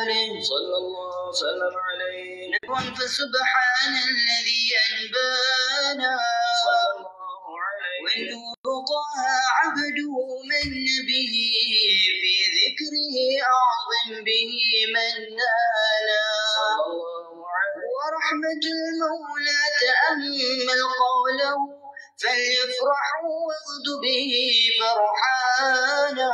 آله صلى الله وسلم عليه. فسبحان الذي أنبانا صلى الله عليه والنور طه عبده من به في ذكره أعظم به من نالا صلى الله عليه. ورحمة المولى تأمل قوله فليفرحوا واغد به فرحانا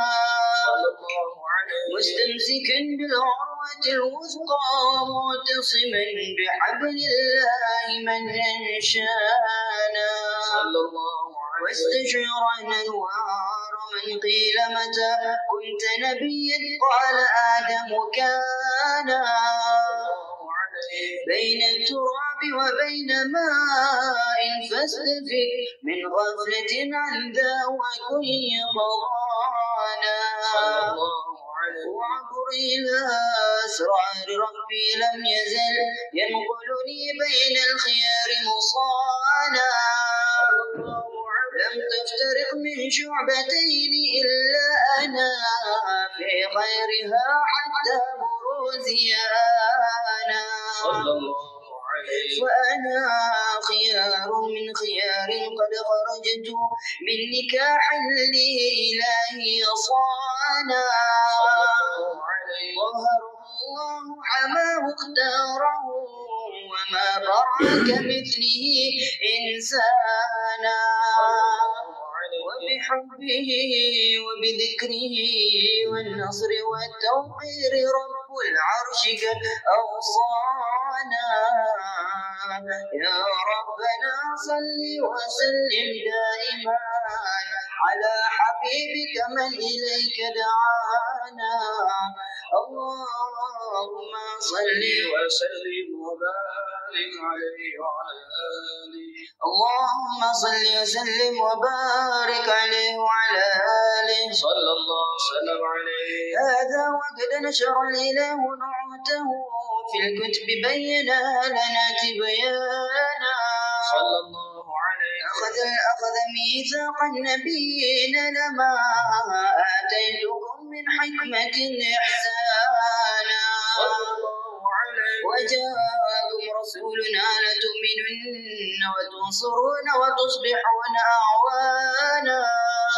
صلى الله عليه. مستمسكا بالعروة الوثقى معتصما بحبل الله من أنشانا صلى الله عليه. واستشعرا أنوار من قيل متى كنت نبيا قال آدم كان بين التراب وبين ماء فاستفد من غفلة عن ذا وكن يقظانا وعبر إلى أسرار ربي لم يزل ينقلني بين الخيار مصانا لم تفترق من شعبتين إلا أنا في خيرها حتى بروزيانا صلى الله عليه. وأنا خيار من خيار قد خرجت من نكاح لإلهي صانا ظهر الله حماه اختاره وما برع كمثله إنسانا وبحبه وبذكره والنصر والتوقير رب العرش قد أوصانا يا ربنا صل وسلم دائما على حبيبك من إليك دعانا اللهم صل وسلم وبارك عليه وعلى آله اللهم صل وسلم وبارك عليه وعلى آله صلى الله وسلم عليه. هذا وقد نشر الإله نعمته في الكتب بينا لنا تبيانا صلى الله عليه. أخذ ميثاق النبيين لما آتيتكم من حكمة إحسانا صلى الله عليه. وجاءكم رسولنا لتؤمنن وتنصرون وتصبحون أعوانا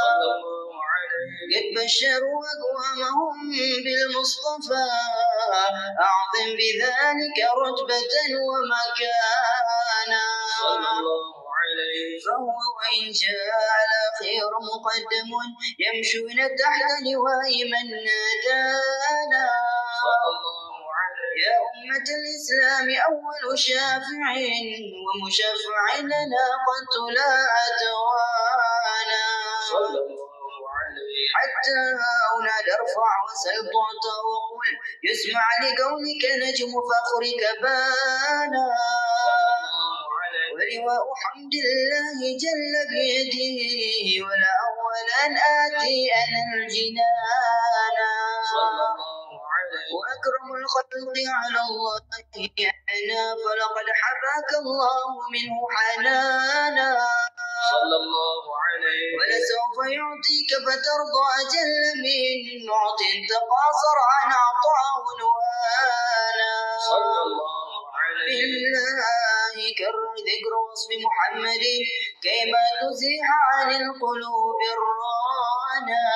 صلى الله عليه. قد بشروا أقوامهم بالمصطفى أعظم بذلك رتبة ومكانا صلى الله عليه. فهو وإن جاء الأخير مقدم يمشون تحت لواء من نادانا صلى الله عليه. يا أمة الإسلام أول شافع ومشفع لنا قد لا أتوانا صلى الله عليه. حتى أولاد ارفع وسل تعطى وقل يسمع لقولك نجم فخرك بانا ولواء حمد الله جل بيده ولا أول أن آتي أنا الجنانا وأكرم الخلق على الله أنا فلقد حباك الله منه حنانا صلى الله عليه. ولسوف يعطيك فترضى جل من معط تقاصر عن عطاء ونوانا صلى الله عليه. بالله كرر ذكر وصف محمد كيما تزيح عن القلوب الرانا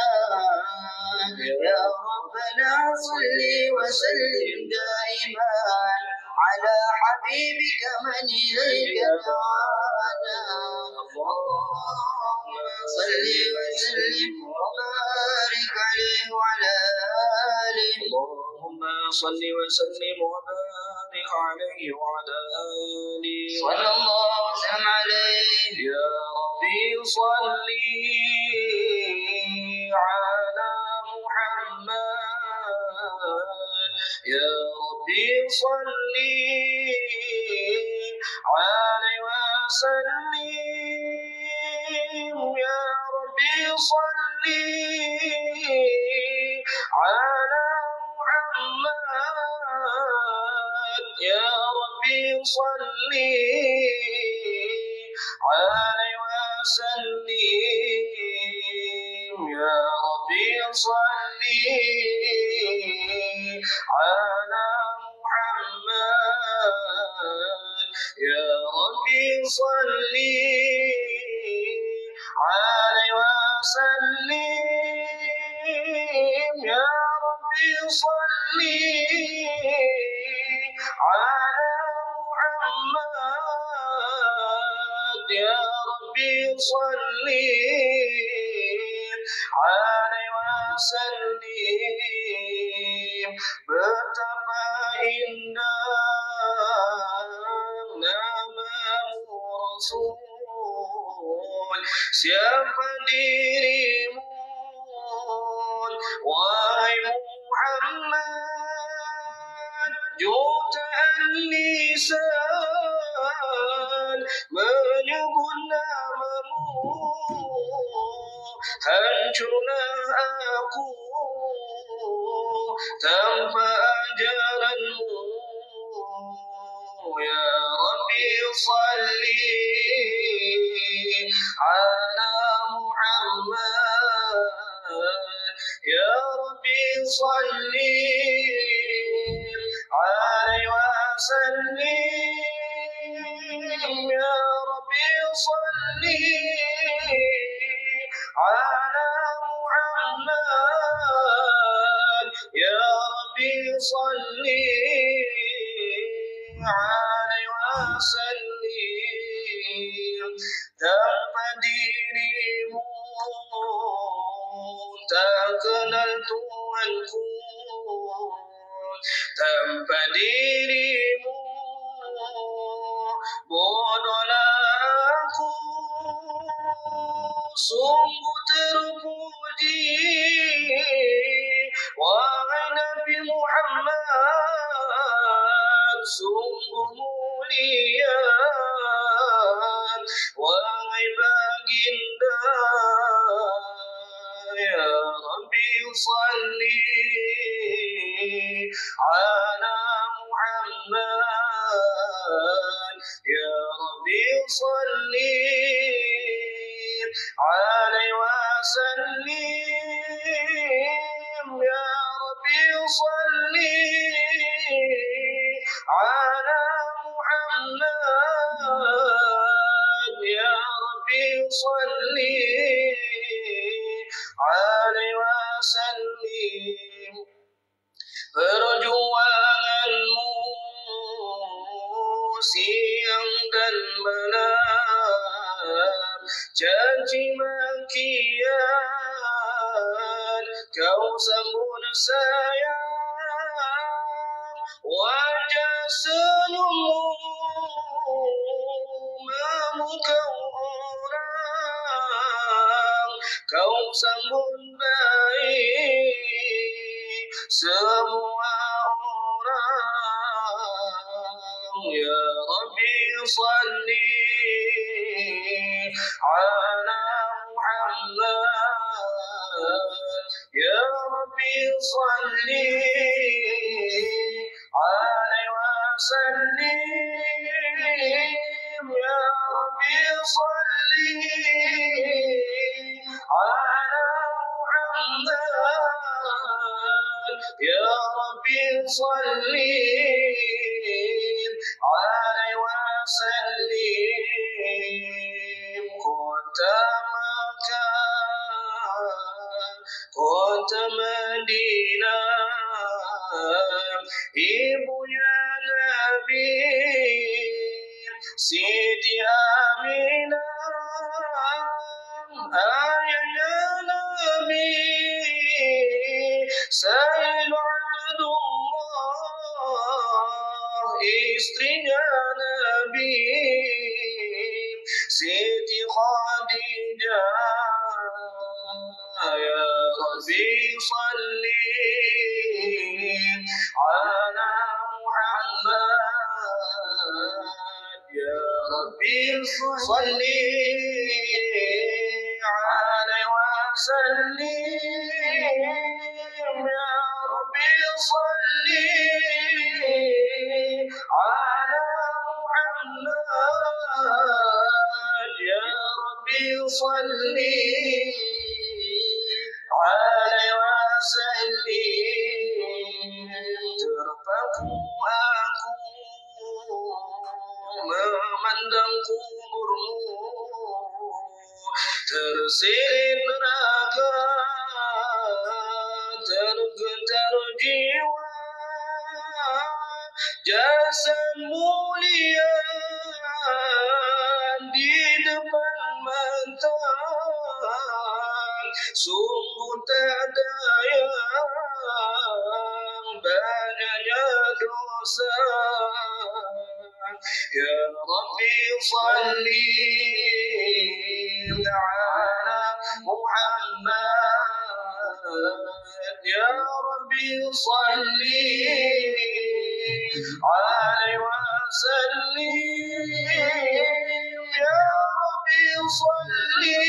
يا ربنا صل وسلم دائما على حبيبك من إليك دعانا اللهم صل وسلم وبارك عليه وعلى آله اللهم صل وسلم وبارك عليه وعلى آله صلى الله وسلم عليه. يا ربي صل على محمد يا ربي صل عليه وسلم يا ربي صل على محمد يا ربي صل عليه وسلم يا ربي صل على صل عليه وسلم يا ربي صل على محمد يا ربي صل عليه وسلم betapa indah namamu Rasul siapa dirimu wahai Muhammad jutaan lisan menyebut namamu hancurlah aku tanpa ajaranmu ya Rabbi salli ala Muhammad ya Rabbi salli alaihi wasallim ya Rabbi salli ala Muhammad ya Rabbi salli alaihi wasallim tanpa dirimu tak kenal Tuhanku tanpa dirimu bodohlah aku sungguh terpuji wahai Nabi Muhammad sungguh mulia wahai baginda ya Rabbi salli ala Muhammad ya Rabbi salli alaihi wasallim ya Rabbi salli ala Muhammad ya Rabbi salli alaihi wasallim perjuanganmu siang dan malam caci makian kau sambut sayang wajah senyummu memukau orang kau sambut baik semua orang ya Rabbi salli ala Muhammad ya Rabbi salli alaihi wasallim ya Rabbi salli ala Muhammad ya Rabbi salli alaihi wasallim kota Makkah kota Madinah ibunya Nabi Siti Aminah ayahnya Nabi Sayyid Abdullah istrinya Nabi Siti Khadijah ya Rabbi salli ala Muhammad ya Rabbi salli alaihi wasallim ya Rabbi salli ala Muhammad ya Rabbi salli alaihi wasallim terpaku aku memandangku tersirit neraka, tergetar jiwa, jasad mulia di depan mata, sungguh tak daya banyaknya dosa. Ya Rabbi salli ala Muhammad, Ya Rabbi salli alaihi wasallim, Ya Rabbi salli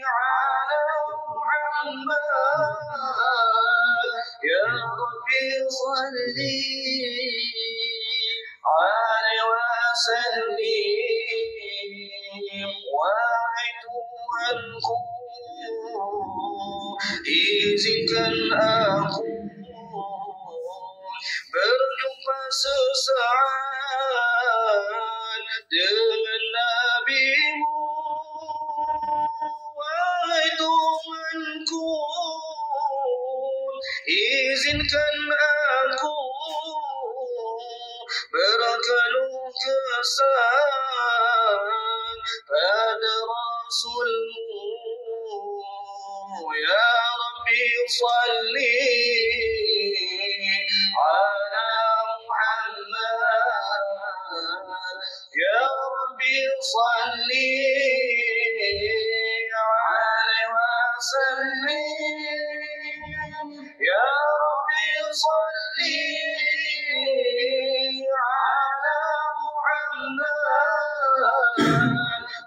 ala Muhammad, Ya Rabbi salli عليه وسلم. Wahai Tuhanku, izinkan aku berjumpa sesaat dengan Nabi-Mu. Wahai Tuhanku, izinkan aku berkeluh kesah pada Rasul-Mu. Ya Rabbi salli ala Muhammad, Ya Rabbi salli alaihi wasallim, Ya Rabbi salli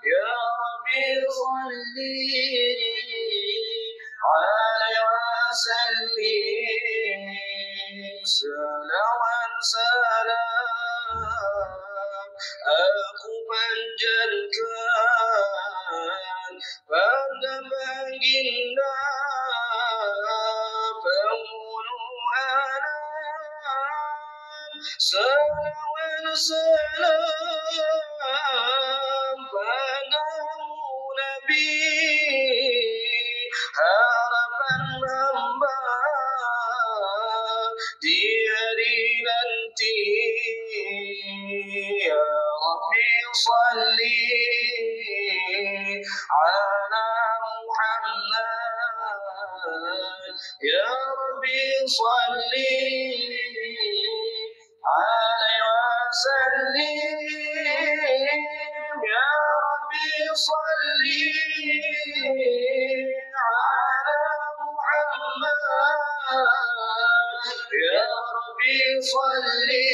Ya Rabbi salli alaihi wasallim. Salawat salam aku panjatkan pada baginda penghulu alam. Salawat salam padamu Nabi, harapan hamba di hari nanti. Ya Rabbi salli ala Muhammad, Ya Rabbi salli alaihi wasallim, Ya Rabbi salli ala Muhammad, Ya Rabbi salli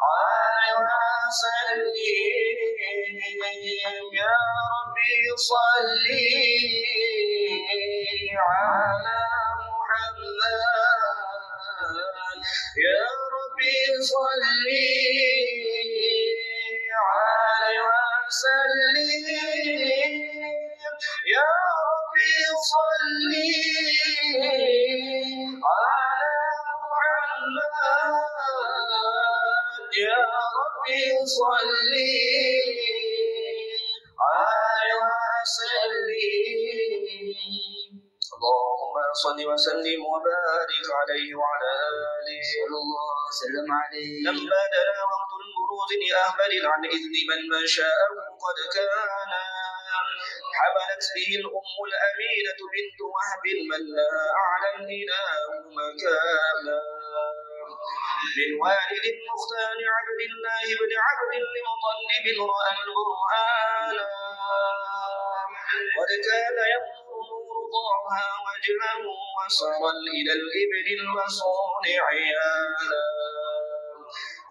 alaihi wasallim, Ya Rabbi salli ala Muhammad, Ya Rabbi salli alaihi wasallim, Ya Rabbi salli ala Muhammad, Ya Rabbi salli alaihi wasallim. اللهم صل وسلم وبارك عليه وعلى آله صلى الله وسلم عليه. لما دنا وقت البروز لأهبل عن إذن من شاء قد كان، حملت به الأم الأمينة بنت وهب من لا أعلم إله مكانا، من والد مختار عبد الله بن عبد المطلب رأى القرآن، قد كان ينظر طه وجهه وصرا إلى الإبل المصون عيانا،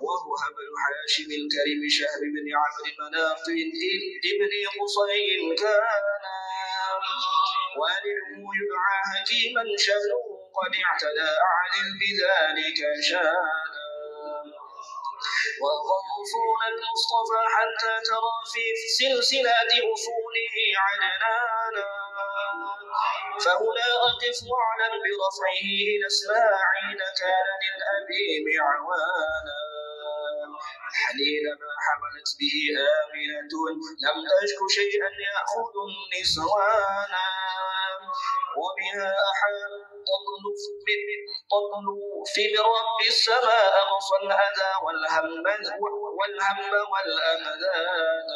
وهو ابن هاشم الكريم شهر بن عبد مناف ابن قصي كان، والده يدعى حكيما شانه قد اعتدى أعلل بذلك شانا، وهو أصول المصطفى حتى ترى في سلسلة أصوله عدنانا، فهنا أقف واعلم برفعه إلى إسماعيل كان للأبي معوانا، الحنين ما حملت به آمنة لم تشك شيئا يأخذ النسوان وبها أحال تطلو في برب السماء أغصى الأذى والهم والأمدان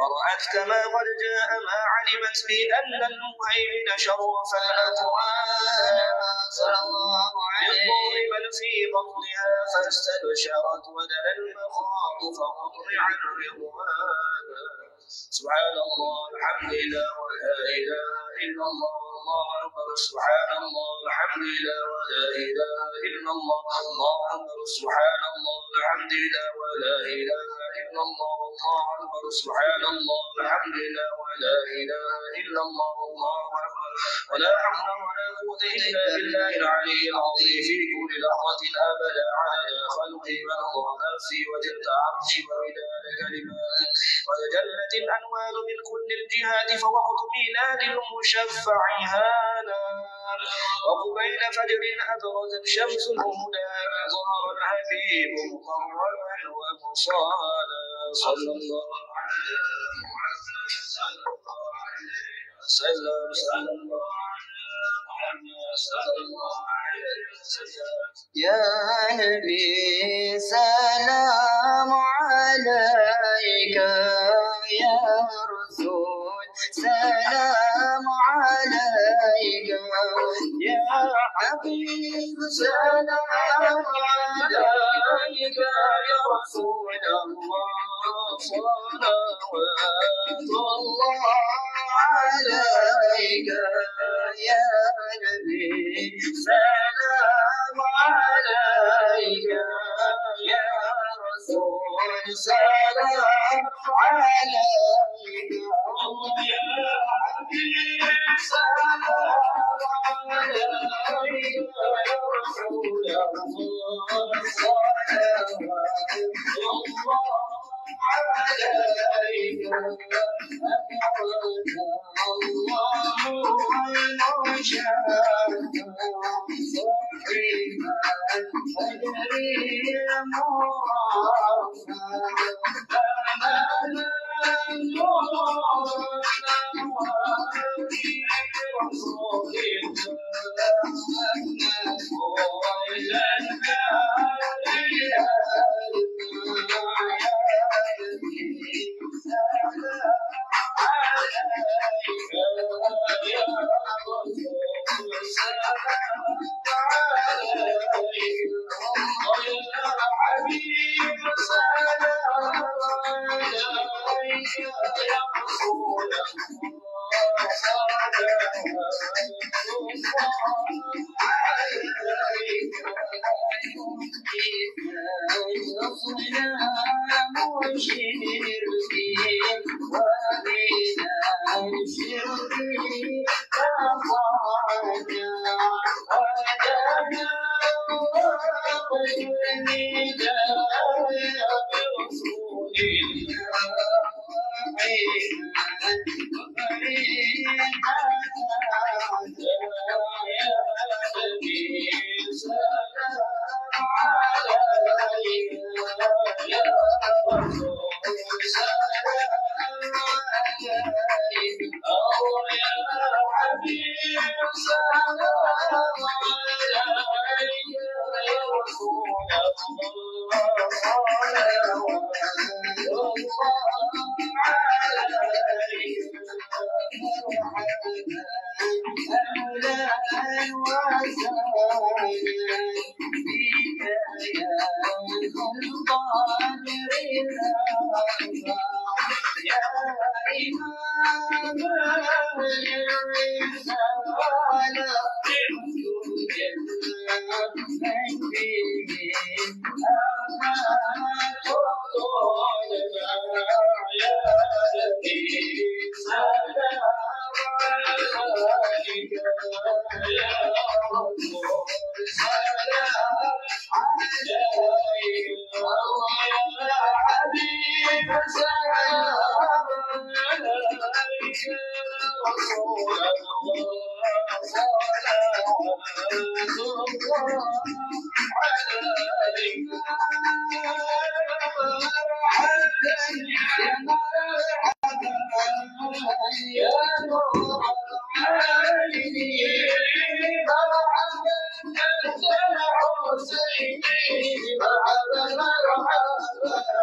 ورأت كما قد جاء ما علمت بأن المهيمن شرف الأكوان بالطور بل في بطنها فاستبشرت ودنا المخاض فقطع الرضوان سبحان الله الحمد لله ولا إله إلا الله الله أكبر سبحان الله الحمد لله ولا إله إلا الله الله أكبر سبحان الله الحمد لله ولا إله إلا الله الله أكبر سبحان الله الحمد لله ولا إله إلا الله الله أكبر ولا حول ولا قوة إلا بالله العلي العظيم في كل لحظة أبدا على خلقي ونظر نفسي وجلت عرشي ومداد كلماتي وتجلت الأنوار من كل الجهات فوقت ميلاد المشفع هانا وقبيل فجر أبرزت شمس الهدى ظهر الحبيب مقربا ومصالا صلى الله عليه وسلم صلى الله يا نبي سلام عليك يا رسول سلام عليك يا حبيب سلام عليك يا رسول الله صلوات الله عليك يا نبي سلام عليك يا رسول سلام عليك يا حبيب سلام عليك يا رسول الله صلوات الله عليك الله المشهد صحيح الفجر يا نور العالمين مرحبا أنت الحسيني مرحبا مرحبا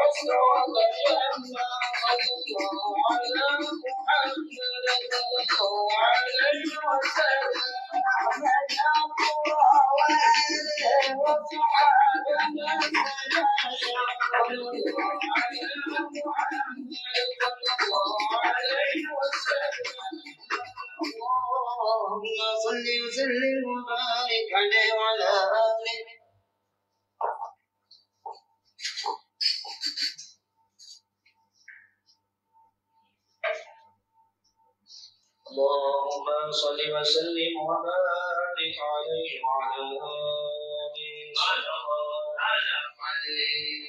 اللهم صل وسلم وبارك عليه وعلى آله. اللهم صل وسلم وبارك عليه وعلى آله صلى الله عليه.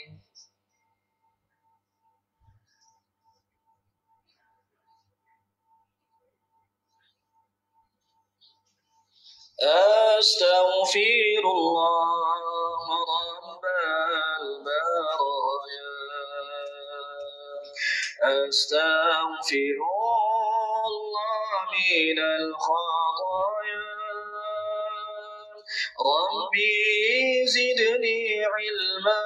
أستغفر الله رب البرايا، أستغفر الله من الخطايا. ربي زدني علما،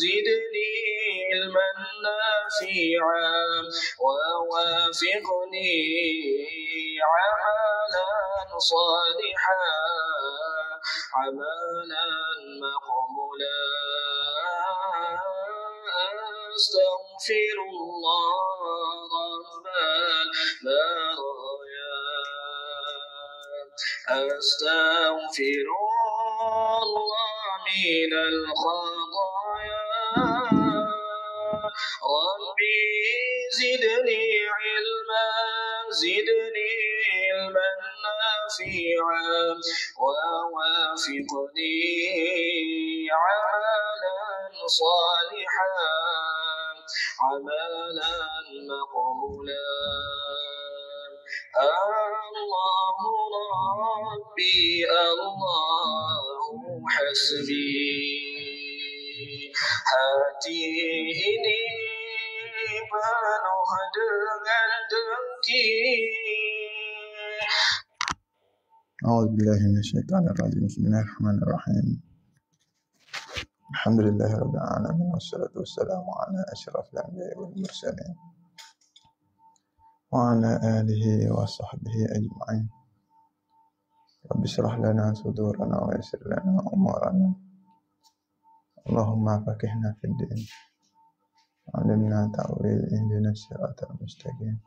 زدني علما نافعا، ووافقني عملا صالحا، عملا مقبولا. أستغفر الله رب البرايا، أستغفر الله من الخطايا. ربي زدني علما، زدني علما نافعا، ووافقني عملا صالحا، عملا مقبولا. الله ربي الله حسبي، hati ini penuh dengan dengki. أعوذ بالله من الشيطان الرجيم. بسم الله الرحمن الرحيم. الحمد لله رب العالمين، والصلاة والسلام على أشرف الأنبياء والمرسلين وعلى آله وصحبه أجمعين. رب اشرح لنا صدورنا ويسر لنا أمورنا، اللهم فقهنا في الدين، علمنا تأويل، اهدنا الصراط المستقيم،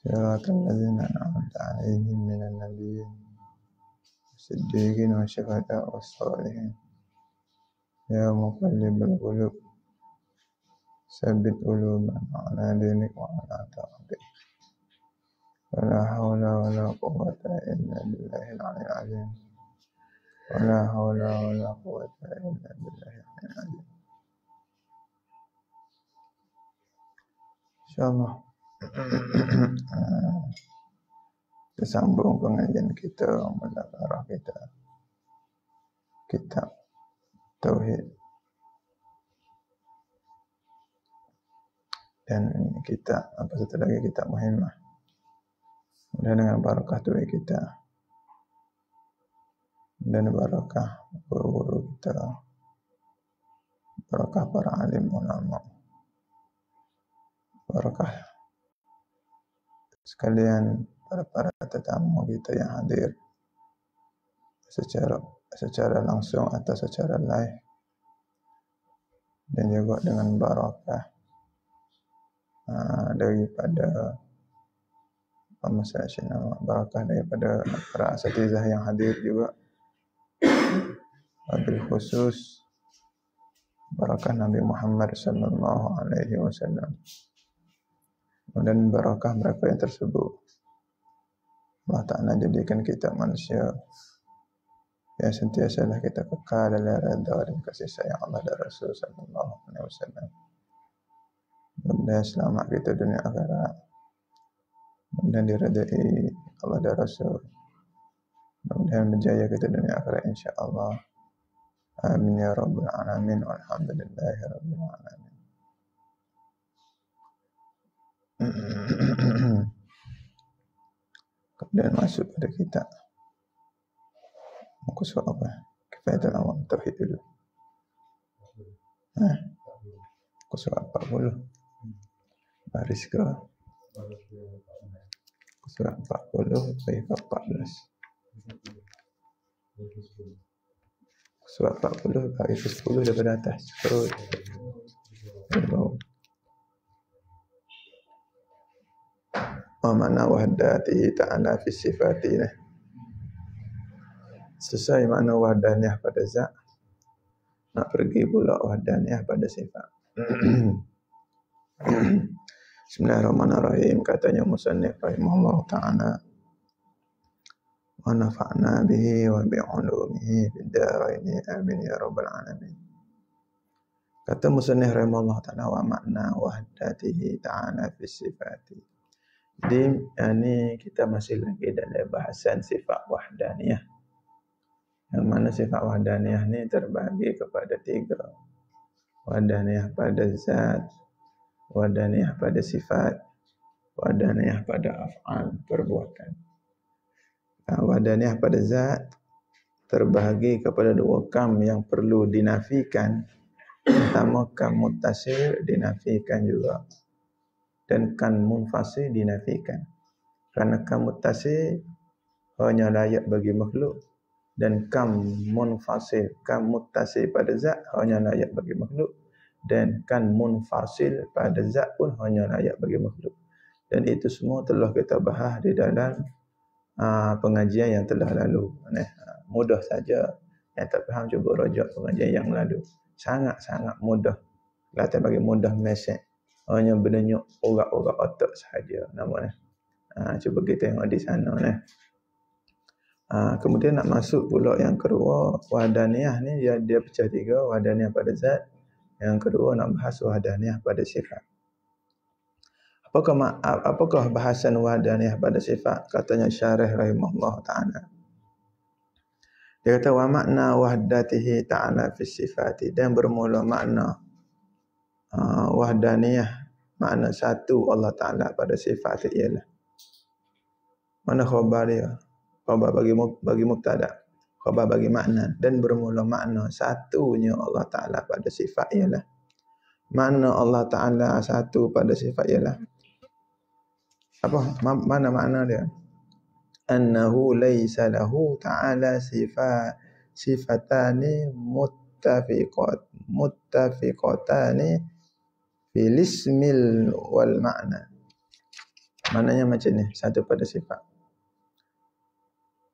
صراط الذين أنعمت عليهم من النبيين والصديقين والشهداء والصالحين. يا مقلب القلوب ثبت قلوبنا على دينك وعلى طاعتك. ولا حول ولا قوة إلا بالله العلي العظيم. ولا حول ولا قوة إلا بالله العلي العظيم. InsyaAllah kita sambung pengajian kita, muzakarah kita, kitab Tauhid. Dan kita satu lagi kitab Muhimmah. Dan dengan barakah Tuhan kita dan barakah guru-guru kita, barakah para alim ulama, barakah sekalian para tetamu kita yang hadir secara langsung atau secara live, dan juga dengan barakah daripada masyarakat, barakah daripada para asatizah yang hadir juga, wabil khusus barakah Nabi Muhammad sallallahu alaihi wasallam, dan barakah mereka yang tersebut. Allah Ta'ala jadikan kita manusia yang sentiasalah kita kekal dalam redha dan kasih sayang Allah dan Rasul sallallahu alaihi wasallam. Mudah-mudahan selamat kita dunia akhirat, dan diredai Allah dan Rasul. Mudah-mudahan berjaya kita dunia akhirat insya-Allah. Amin ya rabbal alamin. Walhamdulillahi rabbil alamin. Kemudian masuk pada kita muka surat apa? Kifayatul awam tauhid dulu. Surat 40. Baris ke? Surat 40 baris ke 14. Surat 40 baris ke 10 daripada atas. Terus. Makna wahdati ta'ala fi sifati. Selesai makna wahdaniyah pada zat, nak pergi pula wahdaniyah pada sifat. Bismillahirrahmanirrahim. Katanya musannif rahimahullah ta'ala, wa nafa'na bihi wa bi'ulumihi fid dharaini amin ya rabbal alamin. Kata musannif rahimahullah ta'ala, wa makna wahdatihi ta'ala fi sifati. Ini kita masih lagi dalam bahasan sifat wahdaniyah. Yang mana sifat wahdaniyah ni terbagi kepada 3. Wahdaniyah pada zat, wahdaniyah pada sifat, wahdaniyah pada af'al, perbuatan. Wahdaniyah pada zat terbahagi kepada 2 kam yang perlu dinafikan. Pertama, kam muttasil dinafikan juga, dan kan munfasil dinafikan. Kerana kam muttasil hanya layak bagi makhluk, dan kam munfasil, kam muttasil pada zat hanya layak bagi makhluk, dan kan munfasil pada zat pun hanya layak bagi makhluk. Dan itu semua telah kita bahas di dalam pengajian yang telah lalu. Mudah saja. Yang tak faham cuba rujuk pengajian yang lalu. Sangat-sangat mudah. Kata bagi mudah mesej. Hanya berdenyuk urat-urat otak sahaja namanya. Cuba kita tengok di sana. Kemudian nak masuk pula yang kedua, wahdaniyah ni dia pecah 3, wahdaniyah pada zat. Yang kedua nak bahas wahdaniyah pada sifat. Apakah bahasan wahdaniyah pada sifat? Katanya syarih rahimahullah ta'ala. Dia kata wa makna wahdatihi ta'ala fi sifati, dan bermula makna wahdaniyah, makna satu Allah Ta'ala pada sifat ialah. Mana khabar dia? Khabar bagi mubtada, khabar bagi makna, dan bermula makna satunya Allah Ta'ala pada sifat ialah. Makna Allah Ta'ala satu pada sifat ialah apa? Mana makna dia? Annahu laysa lahu ta'ala sifatani muttafiqatani fil ismil wal ma'na. Maknanya macam ni, satu pada sifat.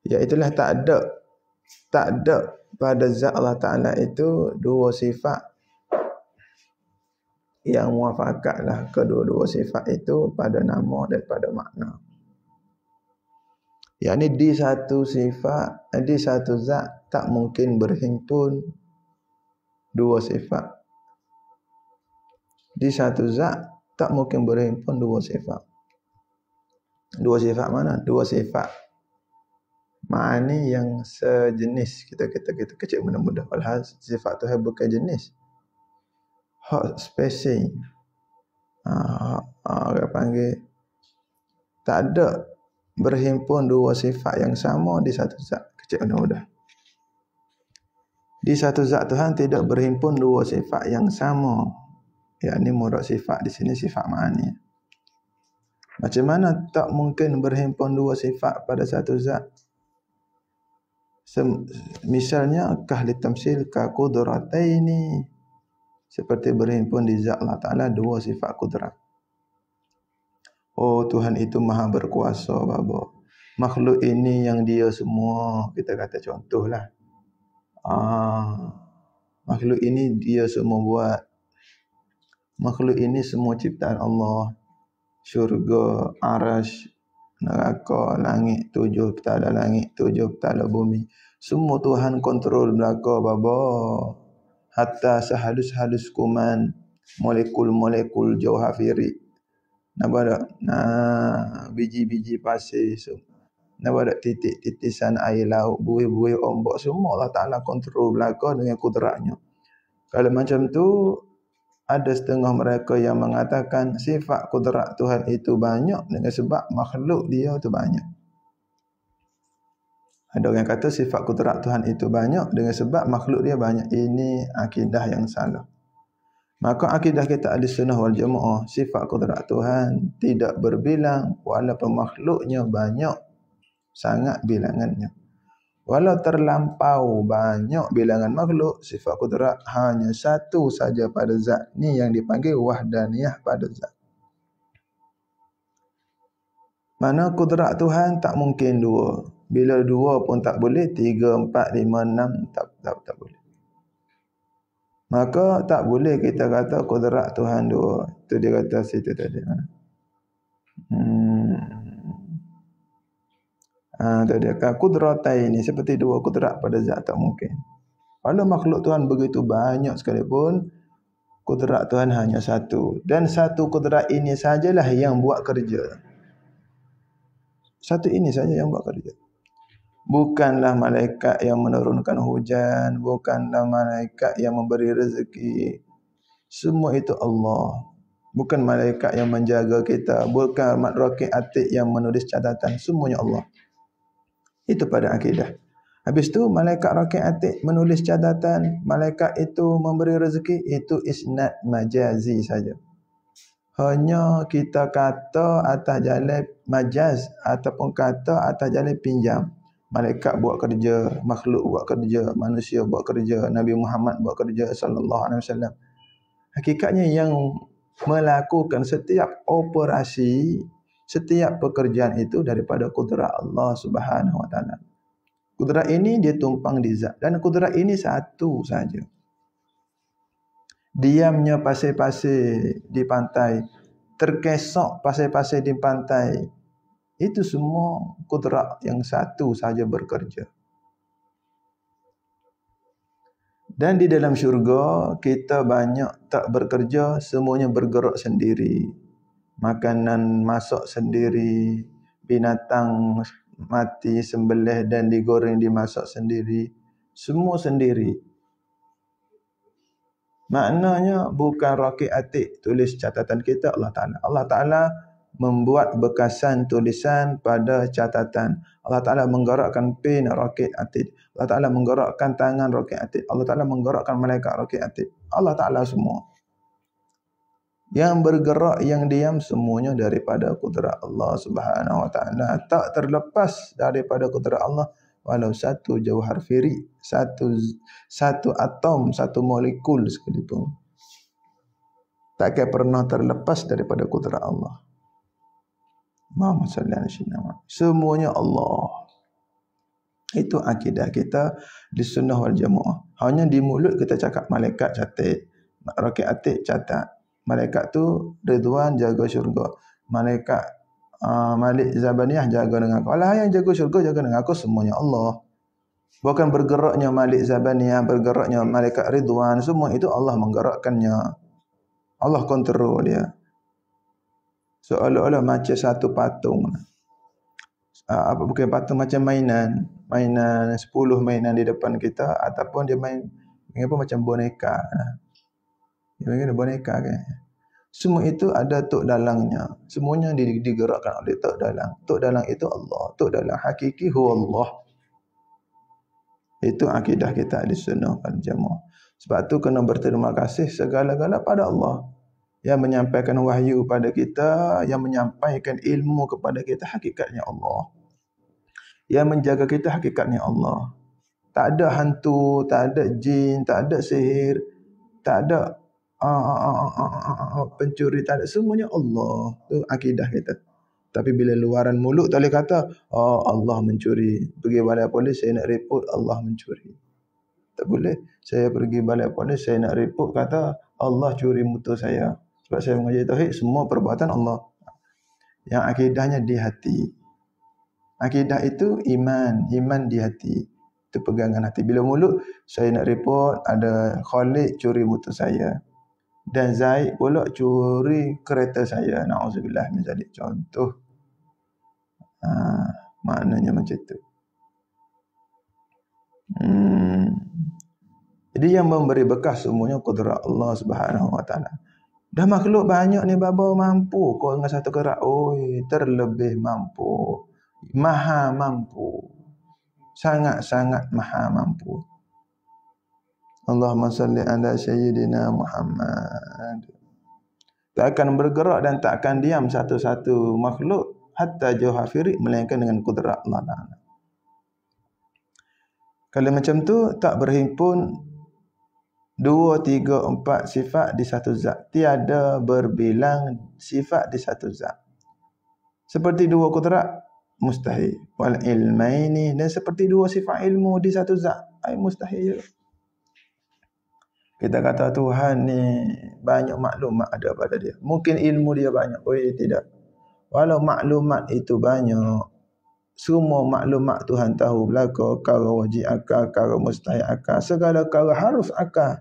Iaitulah tak ada pada zat Allah Ta'ala itu 2 sifat yang muafakatlah kedua-dua sifat itu pada nama dan pada makna. Yakni di satu sifat, di satu zat tak mungkin berhimpun 2 sifat. Di satu zat tak mungkin berhimpun 2 sifat. 2 sifat mana? 2 sifat ma'ani yang sejenis. Kita kecil mudah-mudah. Walhal sifat tu bukan jenis. Hak spesies. Orang panggil tak ada berhimpun 2 sifat yang sama di satu zat. Kecil mudah-mudah. Di satu zat Tuhan tidak berhimpun 2 sifat yang sama. Yakni murad sifat di sini sifat ma'ani. Macam mana tak mungkin berhimpun 2 sifat pada satu zat? Misalnya kahli tamsil ka qudrataini, seperti berhimpun di zat Allah Ta'ala 2 sifat kudrat. Oh, Tuhan itu maha berkuasa, baba. Makhluk ini yang dia semua, kita kata contohlah. Makhluk ini dia semua buat. Makhluk ini semua ciptaan Allah. Syurga, arasy, neraka, langit, 7 petala langit, 7 petala bumi. Semua Tuhan kontrol belaka, baba. Hatta sehalus-halus kuman, molekul-molekul jauhafiri. Nampak tak? Biji-biji pasir. Nampak tak? Titik-titisan air laut, buih-buih ombak, semua Allah Ta'ala kontrol belaka dengan kudratnya. Kalau macam tu, ada setengah mereka yang mengatakan sifat kudrat Tuhan itu banyak dengan sebab makhluk dia itu banyak. Ada orang kata sifat kudrat Tuhan itu banyak dengan sebab makhluk dia banyak. Ini akidah yang salah. Maka akidah kita Ahlussunnah wal Jamaah, sifat kudrat Tuhan tidak berbilang walaupun makhluknya banyak sangat bilangannya. Walau terlampau banyak bilangan makhluk, sifat kudrat hanya satu saja pada zat. Ni yang dipanggil wahdaniyah pada zat. Mana kudrat Tuhan tak mungkin dua. Bila dua pun tak boleh, 3, 4, 5, 6 tak boleh. Maka tak boleh kita kata kudrat Tuhan dua. Itu dia kata situ tadi. Tadi kan kudratai ini seperti dua kudrat pada zat tak mungkin. Kalau makhluk Tuhan begitu banyak sekalipun, kudrat Tuhan hanya satu. Dan satu kudrat ini sajalah yang buat kerja. Satu ini saja yang buat kerja. Bukanlah malaikat yang menurunkan hujan, bukanlah malaikat yang memberi rezeki. Semua itu Allah. Bukan malaikat yang menjaga kita, bukan rakib atid yang menulis catatan, semuanya Allah. Itu pada akidah. Habis tu malaikat rakib atid menulis catatan, malaikat itu memberi rezeki, itu isnad majazi saja. Hanya kita kata atas jalan majaz ataupun kata atas jalan pinjam. Malaikat buat kerja, makhluk buat kerja, manusia buat kerja, Nabi Muhammad buat kerja sallallahu alaihi wasallam. Hakikatnya yang melakukan setiap operasi, setiap pekerjaan itu daripada kudrat Allah Subhanahu wa taala. Kudrat ini dia tumpang di zat dan kudrat ini satu saja. Diamnya pasir-pasir di pantai, terkesok pasir-pasir di pantai, itu semua kudrat yang satu saja bekerja. Dan di dalam syurga kita banyak tak bekerja, semuanya bergerak sendiri. Makanan masak sendiri, binatang mati sembelih dan digoreng dimasak sendiri, semua sendiri. Maknanya bukan rakib atid tulis catatan kita, Allah Ta'ala. Allah Ta'ala membuat bekasan tulisan pada catatan. Allah Ta'ala menggerakkan pen rakib atid. Allah Ta'ala menggerakkan tangan rakib atid. Allah Ta'ala menggerakkan malaikat rakib atid. Allah Ta'ala semua. Yang bergerak, yang diam, semuanya daripada kudrat Allah Subhanahu wa taala. Tak terlepas daripada kudrat Allah walau satu jauhar firi, satu atom, satu molekul sekalipun. Takkan pernah terlepas daripada kudrat Allah. Muhammad sallallahu alaihi wasallam. Semuanya Allah. Itu akidah kita di sunnah wal jamaah. Hanya di mulut kita cakap malaikat catat, rakib atid catat. Malaikat tu Ridwan jaga syurga. Malaikat Malik Zabaniyah jaga dengan aku. Allah yang jaga syurga jaga dengan aku, semuanya Allah. Bukan bergeraknya Malik Zabaniyah, bergeraknya malaikat Ridwan, semua itu Allah menggerakkannya. Allah kontrol dia. Seolah-olah macam satu patung. Bukan patung, macam mainan 10 mainan di depan kita, ataupun dia main apa macam boneka. Dia boneka kan. Semua itu ada tok dalangnya. Semuanya digerakkan oleh tok dalang. Tok dalang itu Allah. Tok dalang hakiki huwa Allah. Itu akidah kita di sunnah wal jamaah. Sebab tu kena berterima kasih segala-gala pada Allah yang menyampaikan wahyu pada kita, yang menyampaikan ilmu kepada kita, hakikatnya Allah. Yang menjaga kita, hakikatnya Allah. Tak ada hantu, tak ada jin, tak ada sihir, tak ada pencuri, tak ada, semuanya Allah. Itu akidah kita. Tapi bila luaran mulut tak boleh kata, Allah mencuri. Pergi balai polis, saya nak report Allah mencuri. Tak boleh. Saya pergi balai polis, saya nak report, kata Allah curi motor saya. Sebab saya mengajar tauhid, semua perbuatan Allah. Yang akidahnya di hati. Akidah itu iman. Iman di hati. Itu pegangan hati. Bila mulut, saya nak report ada Khalid curi motor saya. Dan Zaid pula curi kereta saya. Na'udzubillah min zalik. Contoh. Maknanya macam itu. Jadi yang memberi bekas semuanya kudrat Allah Subhanahu wa taala. Dah makhluk banyak ni baba, mampu kau dengan satu gerak. Terlebih mampu. Maha mampu. Sangat-sangat maha mampu. Allahumma salli ala sayyidina Muhammad. Tak akan bergerak dan tak akan diam satu-satu makhluk hatta jauha firik melainkan dengan kudrat Allah Ta'ala. Kalau macam tu tak berhimpun 2, 3, 4 sifat di satu zat. Tiada berbilang sifat di satu zat. Seperti 2 kudrat mustahil. Wal ilmaini, dan seperti 2 sifat ilmu di satu zat, mustahil. Kita kata Tuhan ni banyak maklumat ada pada dia. Mungkin ilmu dia banyak. Tidak. Walau maklumat itu banyak, semua maklumat Tuhan tahu belaka, perkara wajib akal, perkara mustahil akal, segala perkara harus akal.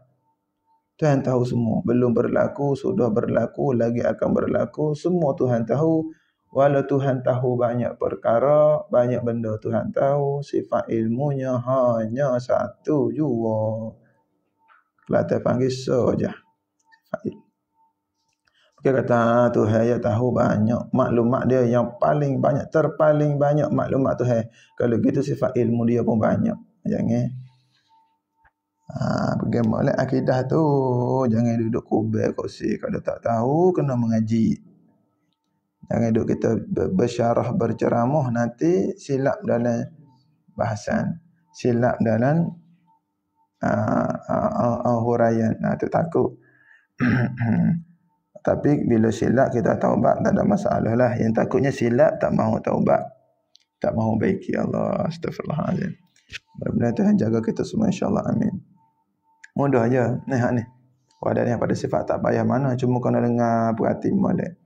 Tuhan tahu semua. Belum berlaku, sudah berlaku, lagi akan berlaku. Semua Tuhan tahu. Walau Tuhan tahu banyak perkara, banyak benda Tuhan tahu, sifat ilmunya hanya satu jua. Kelantan panggil saja. Dia kata Tuhan ya tahu banyak maklumat dia, yang paling banyak, terpaling banyak maklumat Tuhan. Kalau gitu sifat ilmu dia pun banyak. Jangan bagaimana akidah tu, jangan duduk kubur kursi kalau tak tahu, kena mengaji. Jangan duduk kita bersyarah berceramah nanti silap dalam bahasan, silap dalam huraian. Tu takut. Tapi bila silap kita taubat tak ada masalah lah. Yang takutnya silap tak mahu taubat, tak mahu baiki. Allah astagfirullahalazim. Mudah-mudahan Tuhan jaga kita semua insya-Allah, amin. Mudah aja ni hak ni. Wadah ni pada sifat tak payah mana, cuma kena dengar perhati molek.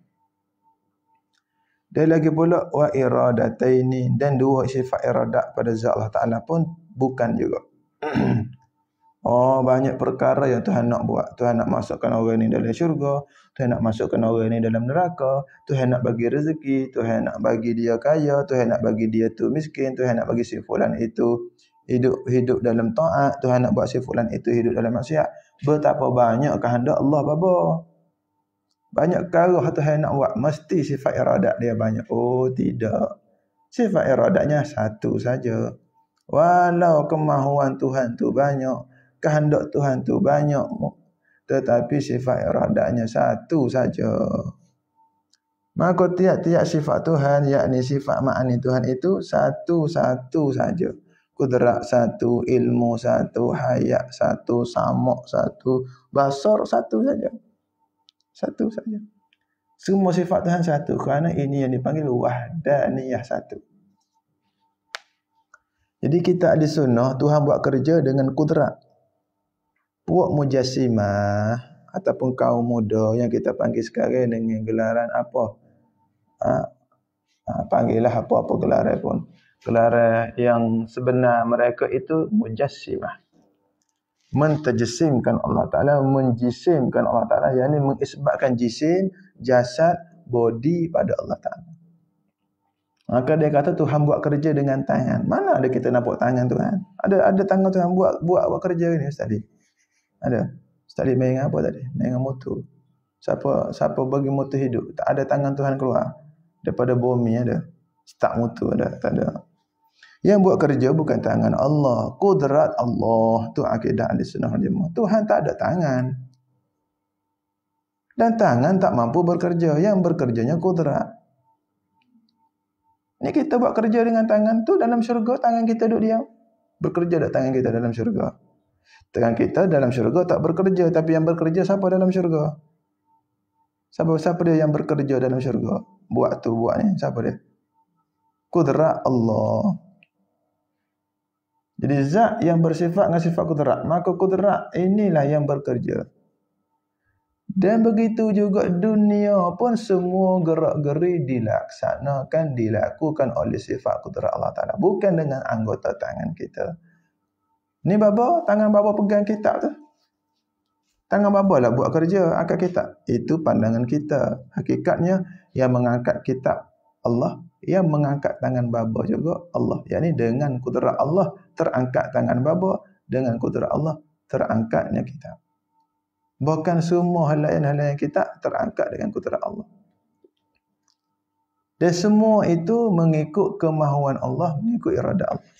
Dan lagi pula wa iradataini, dan 2 sifat iradat pada zat Allah Taala pun bukan juga. Banyak perkara yang Tuhan nak buat. Tuhan nak masukkan orang ni dalam syurga, Tuhan nak masukkan orang ni dalam neraka, Tuhan nak bagi rezeki, Tuhan nak bagi dia kaya, Tuhan nak bagi dia tu miskin, Tuhan nak bagi si fulan itu hidup dalam taat, Tuhan nak buat si fulan itu hidup dalam maksiat. Betapa banyak kehendak Allah baba. Banyak perkara Tuhan nak buat, mesti sifat iradat dia banyak. Tidak. Sifat iradatnya satu saja. Walau kemahuan Tuhan tu banyak, kehendak Tuhan tu banyak, tetapi sifat iradatnya satu saja. Maka tiap-tiap sifat Tuhan, yakni sifat ma'ani Tuhan itu satu-satu saja. Kudrat satu, ilmu satu, hayat satu, samak satu, basar satu saja. Satu saja. Semua sifat Tuhan satu, kerana ini yang dipanggil wahdaniyah satu. Jadi kita ahli sunnah, Tuhan buat kerja dengan kudrat. Puak mujassimah ataupun kaum muda yang kita panggil sekarang dengan gelaran apa? Panggillah apa-apa gelaran pun. Gelaran yang sebenar mereka itu mujassimah. Mentajsimkan Allah Ta'ala, menjisimkan Allah Ta'ala, yakni mengisbatkan jisim, jasad, body pada Allah Ta'ala. Maka dia kata Tuhan buat kerja dengan tangan. Mana ada kita nampak tangan Tuhan? Ada tangan Tuhan buat kerja ni tadi. Ada. Tadi main apa tadi? Main motor. Siapa bagi motor hidup? Tak ada tangan Tuhan keluar daripada bumi, ada. Start motor ada, tak ada. Yang buat kerja bukan tangan Allah, kudrat Allah. Tu akidah Ahlussunnah wal Jamaah. Tuhan tak ada tangan. Dan tangan tak mampu bekerja. Yang bekerjanya kudrat. Ni kita buat kerja dengan tangan tu dalam syurga, tangan kita duduk diam. Bekerja tak tangan kita dalam syurga? Tangan kita dalam syurga tak bekerja, tapi yang bekerja siapa dalam syurga? Siapa dia yang bekerja dalam syurga? Buat ni, siapa dia? Kudrat Allah. Jadi zat yang bersifat dengan sifat kudrat, maka kudrat inilah yang bekerja. Dan begitu juga dunia pun semua gerak-geri dilakukan oleh sifat kudrat Allah Ta'ala. Bukan dengan anggota tangan kita. Ni baba, tangan baba pegang kitab tu. Tangan baba lah buat kerja, angkat kitab. Itu pandangan kita. Hakikatnya yang mengangkat kitab Allah, yang mengangkat tangan baba juga Allah. Yakni dengan kudrat Allah terangkat tangan baba, dengan kudrat Allah terangkatnya kitab. Bukan semua halayan-halayan kitab terangkat dengan kudrat Allah. Dan semua itu mengikut kemahuan Allah, mengikut iradat Allah.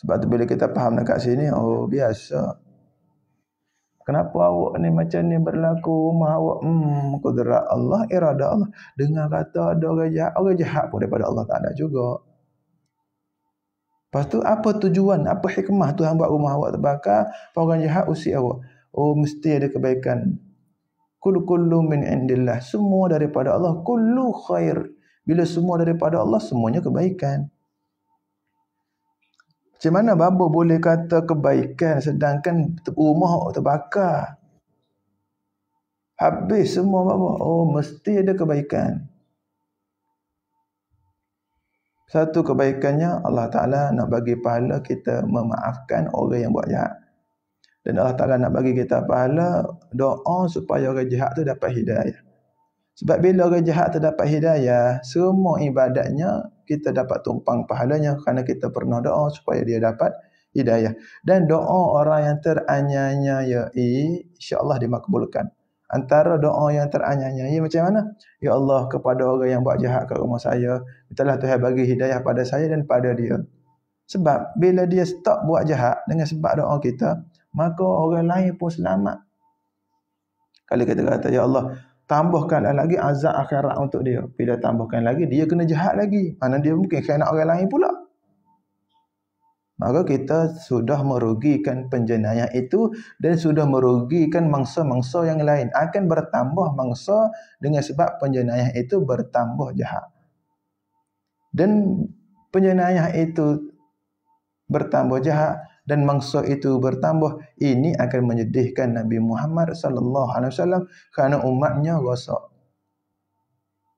Sebab tu bila kita faham dekat sini, oh biasa. Kenapa awak ni macam ni berlaku rumah awak? Kudrat Allah, irada Allah. Dengar kata ada orang jahat pun daripada Allah tak ada juga. Lepas tu apa tujuan, apa hikmah Tuhan buat rumah awak terbakar, orang jahat usik awak. Oh mesti ada kebaikan. Kullu min indillah. Semua daripada Allah. Kullu khair. Bila semua daripada Allah, semuanya kebaikan. Macam mana babo boleh kata kebaikan sedangkan rumah awak terbakar? Habis semua babo. Oh mesti ada kebaikan. Satu kebaikannya Allah Ta'ala nak bagi pahala kita memaafkan orang yang buat jahat. Dan Allah Ta'ala nak bagi kita pahala doa supaya orang jahat tu dapat hidayah. Sebab bila orang jahat tu dapat hidayah, semua ibadatnya kita dapat tumpang pahalanya kerana kita pernah doa supaya dia dapat hidayah. Dan doa orang yang teraniaya insya-Allah dimakbulkan. Antara doa yang teraniaya macam mana? Ya Allah, kepada orang yang buat jahat kat rumah saya, mintalah Tuhan bagi hidayah pada saya dan pada dia. Sebab bila dia stop buat jahat dengan sebab doa kita, maka orang lain pun selamat. Kalau kita kata, ya Allah, tambahkanlah lagi azab akhirat untuk dia. Bila tambahkan lagi, dia kena jahat lagi. Mana dia mungkin khianat orang lain pula. Maka kita sudah merugikan penjenayah itu dan sudah merugikan mangsa-mangsa yang lain. Akan bertambah mangsa dengan sebab penjenayah itu bertambah jahat. Dan penjenayah itu bertambah jahat dan mangsa itu bertambah, ini akan menyedihkan Nabi Muhammad sallallahu alaihi wasallam kerana umatnya rosak.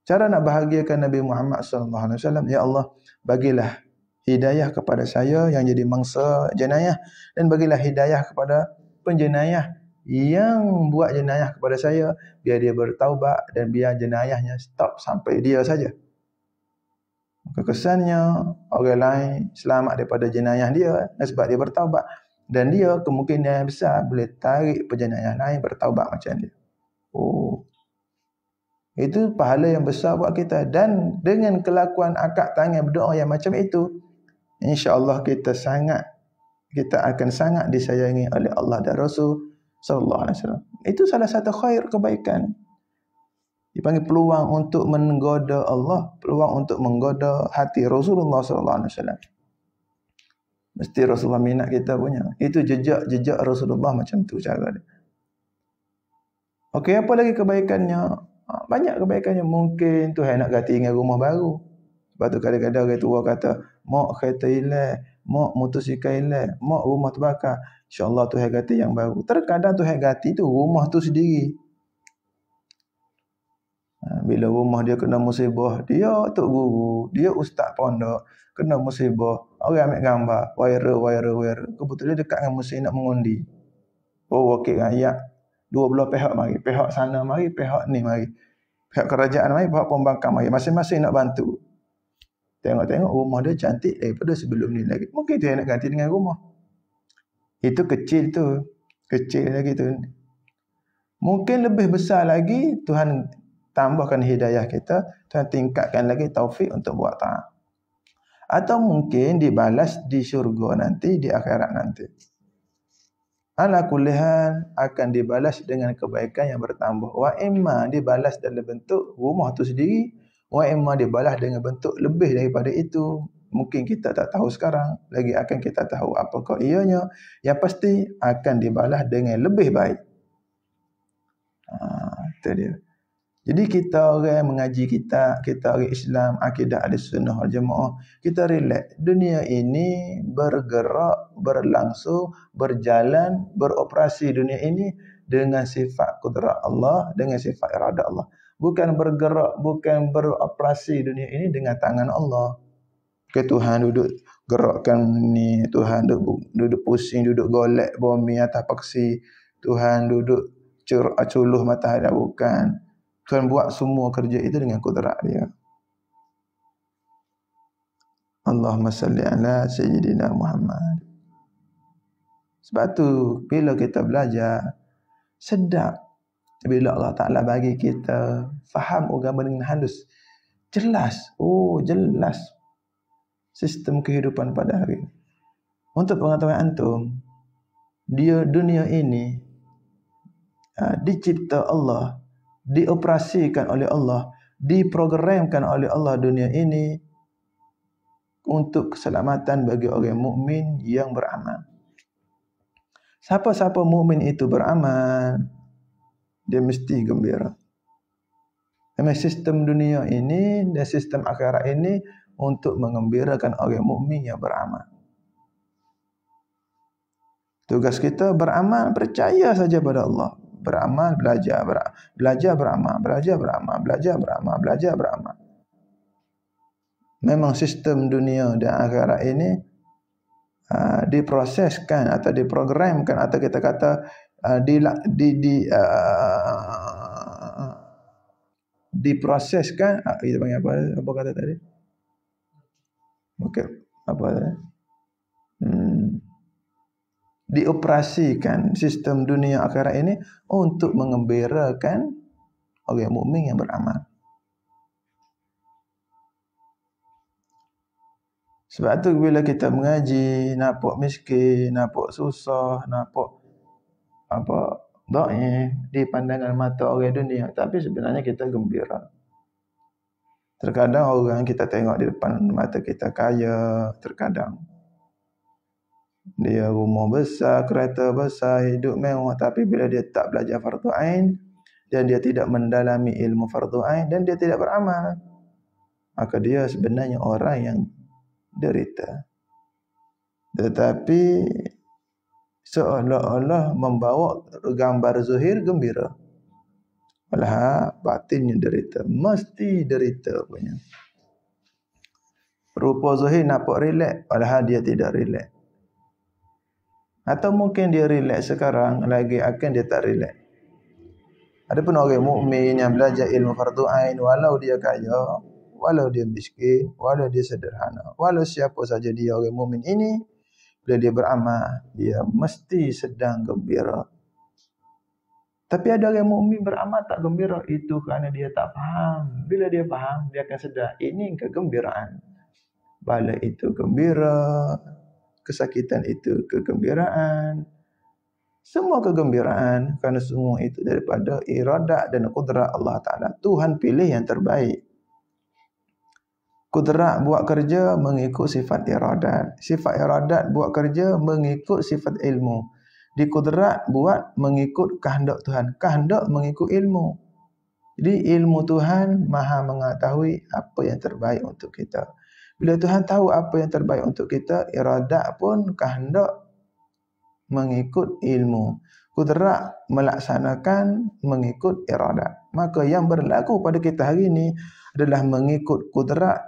Cara nak bahagiakan Nabi Muhammad sallallahu alaihi wasallam, ya Allah, bagilah hidayah kepada saya yang jadi mangsa jenayah dan bagilah hidayah kepada penjenayah yang buat jenayah kepada saya, biar dia bertaubat dan biar jenayahnya stop sampai dia saja. Kesannya orang lain selamat daripada jenayah dia sebab dia bertaubat, dan dia kemungkinan besar boleh tarik penjenayah lain bertaubat macam dia. Oh, itu pahala yang besar buat kita. Dan dengan kelakuan akad tangan berdoa yang macam itu, insya-Allah kita akan sangat disayangi oleh Allah dan Rasul sallallahu alaihi wasallam. Itu salah satu khair kebaikan. Dipanggil peluang untuk menggoda Allah, peluang untuk menggoda hati Rasulullah sallallahu alaihi wasallam. Mesti Rasulullah minat kita punya. Itu jejak Rasulullah macam tu cara dia. Okey, apa lagi kebaikannya? Banyak kebaikannya. Mungkin Tuhan nak ganti dengan rumah baru. Sebab tu kadang-kadang orang tua kata, mak kereta hilang, mak motosikal hilang, mak rumah terbakar. InsyaAllah Tuhan ganti yang baru. Terkadang Tuhan ganti tu rumah tu sendiri. Bila rumah dia kena musibah, dia tok guru, dia ustaz pondok, kena musibah, orang ambil gambar, viral. Kebetulan dekat dengan musim nak mengundi. Oh, wakil rakyat. Dua belah pihak mari. Pihak sana mari, pihak ni mari. Pihak kerajaan mari, pihak pembangkang mari. Masing-masing nak bantu. Tengok-tengok rumah dia cantik daripada sebelum ni lagi. Mungkin dia nak ganti dengan rumah. Itu kecil tu. Kecil lagi tu. Mungkin lebih besar lagi, Tuhan tambahkan hidayah kita, Tuhan tingkatkan lagi taufik untuk buat taat. Atau mungkin dibalas di syurga nanti, di akhirat nanti. Ala kullihan akan dibalas dengan kebaikan yang bertambah. Wa imma dibalas dalam bentuk rumah tu sendiri, wa imma dibalas dengan bentuk lebih daripada itu. Mungkin kita tak tahu sekarang, lagi akan kita tahu apakah ianya. Yang pasti akan dibalas dengan lebih baik. Itu dia. Jadi kita orang mengaji kita orang Islam, akidah Ahlussunnah wal Jamaah, kita relax. Dunia ini bergerak, berlangsung, berjalan, beroperasi dunia ini dengan sifat kudrat Allah, dengan sifat irada Allah. Bukan bergerak, bukan beroperasi dunia ini dengan tangan Allah. Ke Tuhan duduk gerakkan ni, Tuhan duduk pusing, duduk golek bumi atas paksi, Tuhan duduk culuh matahari, bukan. Tuhan buat semua kerja itu dengan kudrat dia. Allahumma salli ala Sayyidina Muhammad. Sebab tu bila kita belajar, sedap. Bila Allah Ta'ala bagi kita faham agama dengan halus. Jelas. Oh, jelas. Sistem kehidupan pada hari ini. Untuk pengetahuan antum, dia dunia ini dicipta Allah, dioperasikan oleh Allah, diprogramkan oleh Allah dunia ini untuk keselamatan bagi orang mukmin yang beramal. Siapa-siapa mukmin itu beramal, dia mesti gembira. Memang sistem dunia ini dan sistem akhirat ini untuk mengembirakan orang mukmin yang beramal. Tugas kita beramal, percaya saja pada Allah. Beramal, belajar, belajar beramal, belajar beramal, belajar beramal, belajar beramal. Memang sistem dunia dan akhirat ini diproseskan atau diprogramkan atau kita kata diproseskan, kita panggil apa kata tadi? Okey, apa tadi? Dioperasikan sistem dunia akhirat ini untuk mengembirakan orang mukmin yang beramal. Sebab tu bila kita mengaji, nampak miskin, nampak susah, nampak apa dhaif di pandangan mata orang dunia, tapi sebenarnya kita gembira. Terkadang orang kita tengok di depan mata kita kaya, terkadang dia rumah besar, kereta besar, hidup mewah, tapi bila dia tak belajar fardu ain dan dia tidak mendalami ilmu fardu ain dan dia tidak beramal, maka dia sebenarnya orang yang derita. Tetapi seolah-olah membawa gambar zahir gembira, malah batinnya derita, mesti derita punya. Rupa zahir nampak relax, malah dia tidak relax. Atau mungkin dia relax sekarang, lagi akan dia tak relax. Adapun orang mukmin yang belajar ilmu fardu ain, walau dia kaya, walau dia miskin, walau dia sederhana, walau siapa saja dia orang mukmin ini, bila dia beramal, dia mesti sedang gembira. Tapi ada orang mukmin beramal tak gembira, itu kerana dia tak faham. Bila dia faham, dia akan sedar ini kegembiraan. Bala itu gembira, kesakitan itu kegembiraan. Semua kegembiraan kerana semua itu daripada iradat dan kudrat Allah Ta'ala. Tuhan pilih yang terbaik. Kudrat buat kerja mengikut sifat iradat. Sifat iradat buat kerja mengikut sifat ilmu. Di kudrat buat mengikut kehendak Tuhan. Kehendak mengikut ilmu. Jadi ilmu Tuhan maha mengetahui apa yang terbaik untuk kita. Bila Tuhan tahu apa yang terbaik untuk kita, iradat pun kehendak mengikut ilmu. Kudrat melaksanakan mengikut iradat. Maka yang berlaku pada kita hari ini adalah mengikut kudrat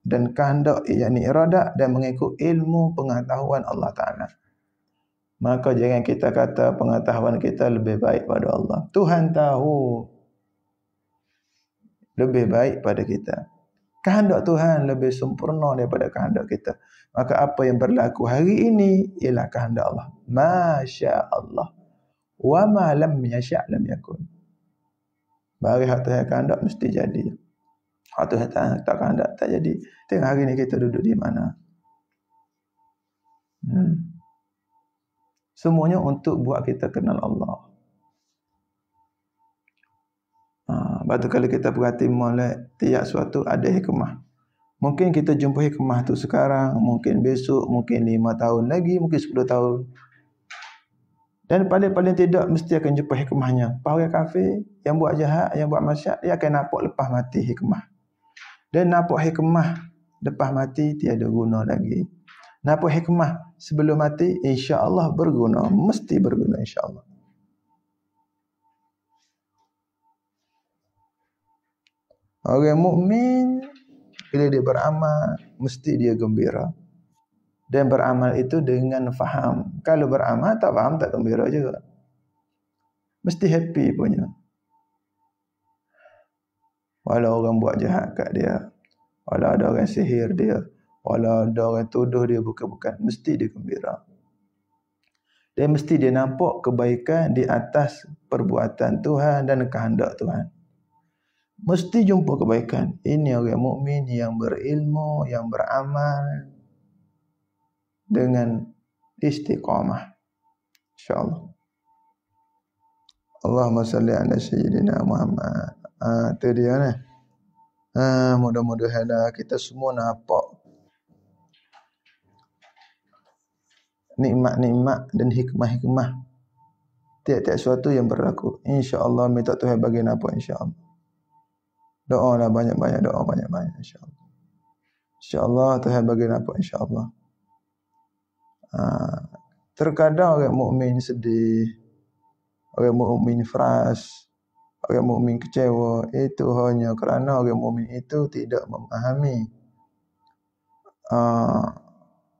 dan kehendak, yakni iradat, dan mengikut ilmu pengetahuan Allah Ta'ala. Maka jangan kita kata pengetahuan kita lebih baik pada Allah. Tuhan tahu lebih baik pada kita. Kehendak Tuhan lebih sempurna daripada kehendak kita. Maka apa yang berlaku hari ini ialah kehendak Allah. Masya Allah. Wa ma lam yasha' lam yakun. Bagi hak Tuhan kehendak mesti jadi. Hak Tuhan tak kehendak tak jadi. Tengok hari ini kita duduk di mana. Semuanya untuk buat kita kenal Allah. Batu kalau kita perhati molek tiap suatu ada hikmah. Mungkin kita jumpa hikmah tu sekarang, mungkin besok, mungkin 5 tahun lagi, mungkin 10 tahun. Dan paling tidak mesti akan jumpa hikmahnya. Orang kafir yang buat jahat, yang buat maksiat, dia akan nampak lepas mati hikmah. Dan nampak hikmah lepas mati tiada guna lagi. Nampak hikmah sebelum mati insya-Allah berguna, mesti berguna insya-Allah. Orang mukmin bila dia beramal mesti dia gembira. Dan beramal itu dengan faham. Kalau beramal tak faham tak gembira juga. Mesti happy punya. Walau orang buat jahat kat dia, walau ada orang sihir dia, walau ada orang tuduh dia bukan-bukan, mesti dia gembira. Dan mesti dia nampak kebaikan di atas perbuatan Tuhan dan kehendak Tuhan. Mesti jumpa kebaikan. Ini orang mukmin yang berilmu, yang beramal dengan istiqamah. InsyaAllah. Allahumma salli ala sayyidina Muhammad. Itu dia ni. Mudah-mudahan kita semua nampak nikmat-nikmat dan hikmah-hikmah tiap-tiap sesuatu yang berlaku. InsyaAllah minta Tuhan bagi apa insyaAllah. Doa lah banyak-banyak, doa banyak-banyak insyaAllah. InsyaAllah Tuhan bagi apa insyaAllah. Terkadang orang mukmin sedih, orang mukmin frust, orang mukmin kecewa, itu hanya kerana orang mukmin itu tidak memahami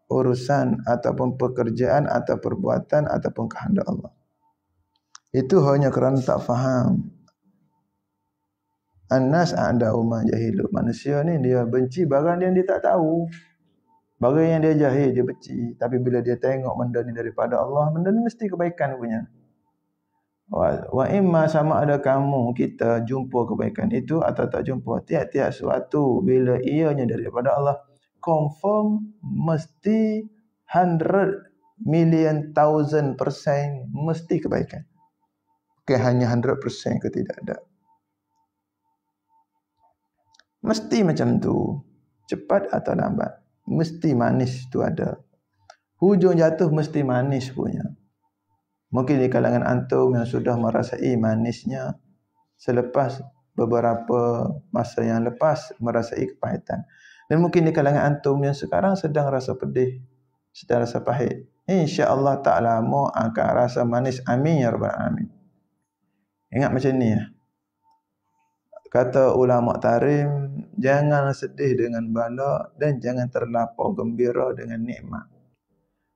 urusan ataupun pekerjaan atau perbuatan ataupun kehendak Allah. Itu hanya kerana tak faham. An-nas a'da'u ma jahilu. Manusia ni dia benci barang yang dia tak tahu. Barang yang dia jahil dia benci. Tapi bila dia tengok benda ni daripada Allah, benda ni mesti kebaikan punya. Wa imma sama ada kamu kita jumpa kebaikan itu atau tak jumpa. Tiap-tiap sesuatu bila ianya daripada Allah, confirm mesti 100 million 1000% mesti kebaikan. Bukan hanya 100% ke tidak ada. Mesti macam tu. Cepat atau lambat. Mesti manis tu ada. Hujung jatuh mesti manis punya. Mungkin di kalangan antum yang sudah merasai manisnya selepas beberapa masa yang lepas merasai kepahitan. Dan mungkin di kalangan antum yang sekarang sedang rasa pedih, sedang rasa pahit. InsyaAllah tak lama akan rasa manis. Amin ya rabbal alamin. Ingat macam ni ya. Kata ulama tarim, jangan sedih dengan bala dan jangan terlapau gembira dengan nikmat.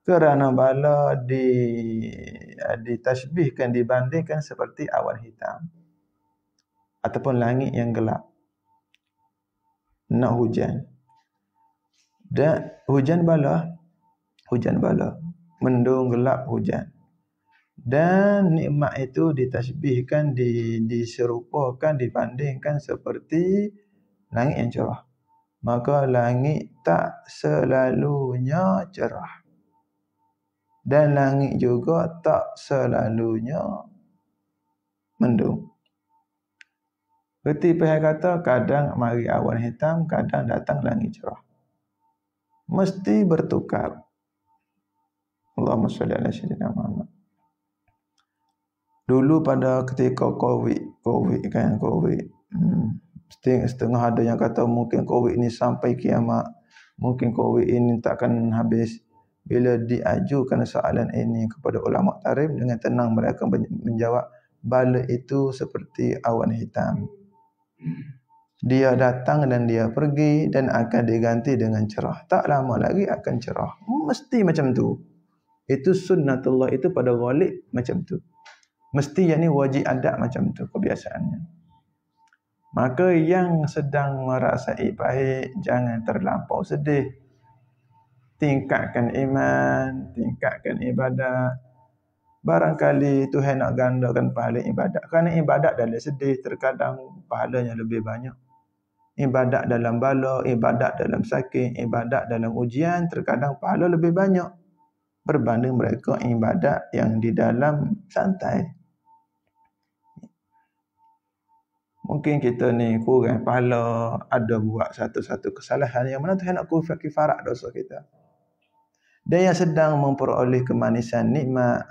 Kerana bala ditashbihkan, dibandingkan seperti awan hitam ataupun langit yang gelap. Nak hujan. Dan hujan bala, mendung gelap hujan. Dan nikmat itu ditashbihkan, diserupakan, dibandingkan seperti langit yang cerah. Maka langit tak selalunya cerah. Dan langit juga tak selalunya mendung. Berarti pihak kata kadang mari awan hitam, kadang datang langit cerah. Mesti bertukar. Allahumma shalli ala sayyidina Muhammad. Dulu pada ketika COVID, setengah ada yang kata mungkin COVID ini sampai kiamat, mungkin COVID ini takkan habis. Bila diajukan soalan ini kepada ulama tarim, dengan tenang mereka menjawab, bala itu seperti awan hitam. Dia datang dan dia pergi dan akan diganti dengan cerah. Tak lama lagi akan cerah. Mesti macam tu. Itu sunnatullah, itu pada ghalib macam tu. Mesti yang ni wajib adat macam tu kebiasaannya. Maka yang sedang merasai pahit, jangan terlampau sedih. Tingkatkan iman, tingkatkan ibadat. Barangkali Tuhan nak gandakan pahala ibadat. Kerana ibadat dalam sedih, terkadang pahalanya lebih banyak. Ibadat dalam bala, ibadat dalam sakit, ibadat dalam ujian, terkadang pahala lebih banyak berbanding mereka ibadat yang di dalam santai. Mungkin kita ni kurang pahala, ada buat satu-satu kesalahan yang mana Tuhan nak kifarat dosa kita. Dan yang sedang memperoleh kemanisan nikmat,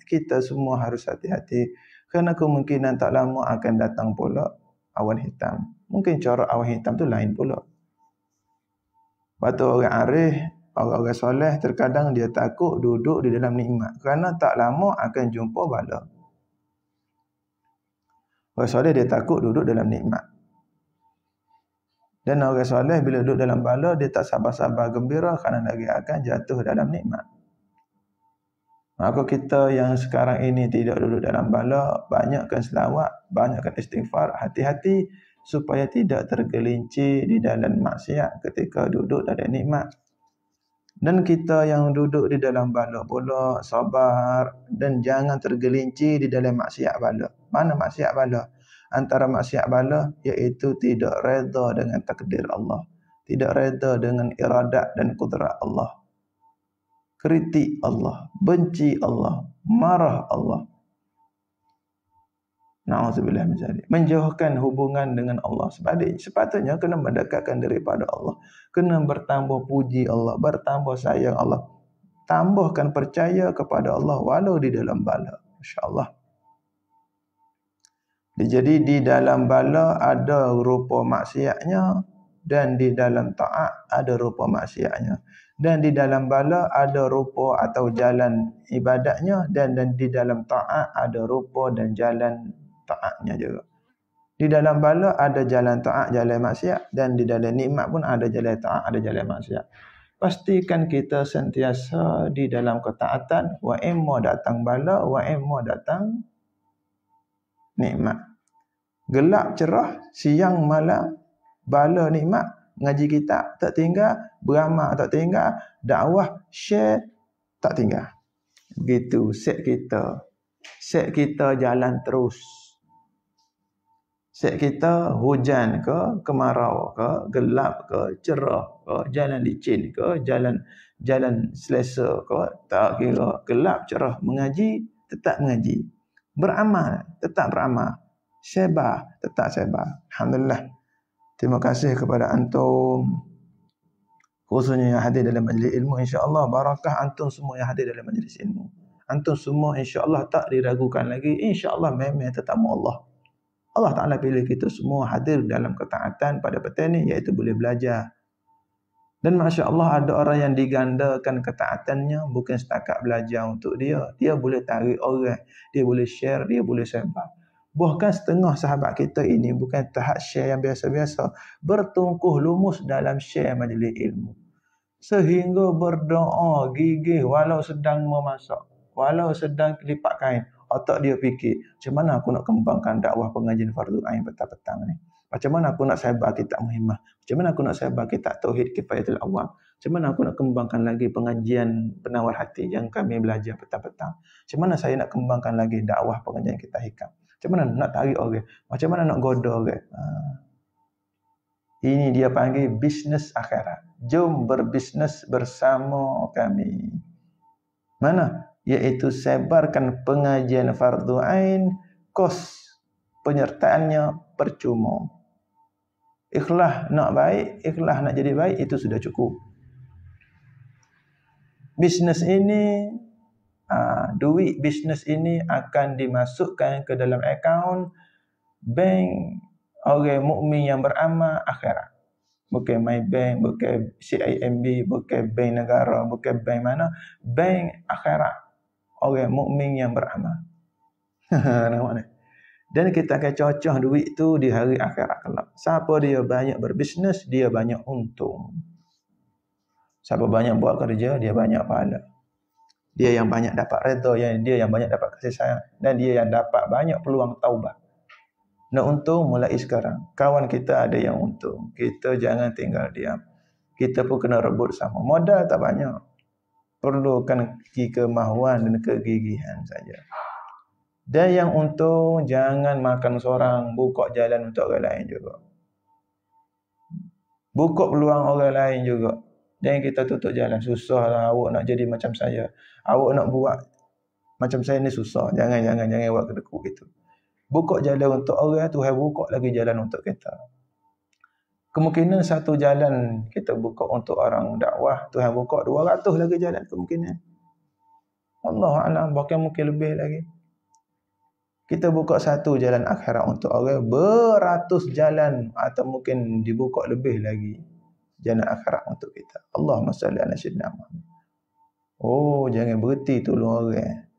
kita semua harus hati-hati. Kerana kemungkinan tak lama akan datang pula awan hitam. Mungkin cara awan hitam tu lain pula. Waktu orang arif, orang-orang soleh, terkadang dia takut duduk di dalam nikmat. Kerana tak lama akan jumpa bala. Orang soleh dia takut duduk dalam nikmat. Dan orang soleh bila duduk dalam bala, dia tak sabar-sabar gembira kerana lagi akan jatuh dalam nikmat. Maka kita yang sekarang ini tidak duduk dalam bala, banyakkan selawat, banyakkan istighfar, hati-hati supaya tidak tergelincir di dalam maksiat ketika duduk dalam nikmat. Dan kita yang duduk di dalam bala pula sabar dan jangan tergelincir di dalam maksiat bala. Mana maksiat bala? Antara maksiat bala iaitu tidak reda dengan takdir Allah, tidak reda dengan iradat dan kudrat Allah. kritik Allah, benci Allah, marah Allah. Na'udzubillah min dzalik. Menjauhkan hubungan dengan Allah. Sepatutnya kena mendekatkan daripada Allah. Kena bertambah puji Allah, bertambah sayang Allah. Tambahkan percaya kepada Allah walau di dalam bala. Masya-Allah. Jadi di dalam bala ada rupa maksiatnya dan di dalam taat ada rupa maksiatnya. Dan di dalam bala ada rupa atau jalan ibadatnya dan di dalam taat ada rupa dan jalan taatnya juga. Di dalam bala ada jalan taat, jalan maksiat, dan di dalam nikmat pun ada jalan taat, ada jalan maksiat. Pastikan kita sentiasa di dalam ketaatan, wa imma datang bala, wa imma datang nikmat. Gelap cerah, siang malam, bala nikmat, ngaji kitab tak tinggal, beramal tak tinggal, dakwah share tak tinggal. Begitu set kita jalan terus. Set kita hujan ke, kemarau ke, gelap ke, cerah ke, jalan licin ke, jalan selesa ke, tak kira, gelap cerah, mengaji tetap mengaji, beramal tetap beramal, sebar tetap sebar. Alhamdulillah. Terima kasih kepada antum, khususnya yang hadir dalam majlis ilmu. InsyaAllah barakah antum semua yang hadir dalam majlis ilmu. Antum semua insyaAllah tak diragukan lagi. InsyaAllah memang tetamu Allah. Allah Ta'ala pilih kita semua hadir dalam ketaatan pada petang ini, iaitu boleh belajar. Dan Masya Allah ada orang yang digandakan ketaatannya bukan setakat belajar untuk dia. Dia boleh tarik orang, dia boleh share, dia boleh sebar. Bahkan setengah sahabat kita ini bukan tahap share yang biasa-biasa, bertungkuh lumus dalam share majlis ilmu. Sehingga berdoa gigih walau sedang memasak, walau sedang lipat kain. Otak dia fikir, macam mana aku nak kembangkan dakwah pengajian fardu ain petang-petang ni? Macam mana aku nak sebar kitab Muhimmah? Macam mana aku nak sebar kitab Tauhid Kifayatul Awam? Macam mana aku nak kembangkan lagi pengajian penawar hati yang kami belajar petang-petang? Macam mana saya nak kembangkan lagi dakwah pengajian kitab hikam? Macam mana nak tarik orang? Macam mana nak goda orang? Ini dia panggil bisnes akhirat. Jom berbisnes bersama kami. Mana? Iaitu sebarkan pengajian fardu ain, kos penyertaannya percuma. Ikhlas nak baik, ikhlas nak jadi baik, itu sudah cukup. Bisnes ini, duit bisnes ini akan dimasukkan ke dalam akaun bank orang mukmin yang beramal akhirat. Bukan my bank, bukan CIMB, bukan bank negara, bukan bank mana, bank akhirat. Orang mukmin yang beramal. Nampak. Dan kita akan cocok duit tu di hari akhirat kelak. Siapa dia banyak berbisnes, dia banyak untung. Siapa banyak buat kerja, dia banyak pahala. Dia yang banyak dapat redha, dia yang banyak dapat kasih sayang, dan dia yang dapat banyak peluang taubat. Nak untung mulai sekarang. Kawan kita ada yang untung. Kita jangan tinggal diam. Kita pun kena rebut sama. Modal tak banyak. Perlukan kemahuan dan kegigihan saja. Dan yang untung, jangan makan seorang, buka jalan untuk orang lain juga. Buka peluang orang lain juga. Dan kita tutup jalan. Susahlah awak nak jadi macam saya. Awak nak buat macam saya ni susah. Jangan buat kedekut gitu. Buka jalan untuk orang, Tuhan buka lagi jalan untuk kita. Kemungkinan satu jalan kita buka untuk orang dakwah, Tuhan buka 200 lagi jalan kemungkinan. Allah Alam, bahkan mungkin lebih lagi. Kita buka satu jalan akhirat untuk orang, beratus jalan atau mungkin dibuka lebih lagi jalan akhirat untuk kita. Allahumma salli ala sayyidina Muhammad. Oh, jangan berhenti tolong orang.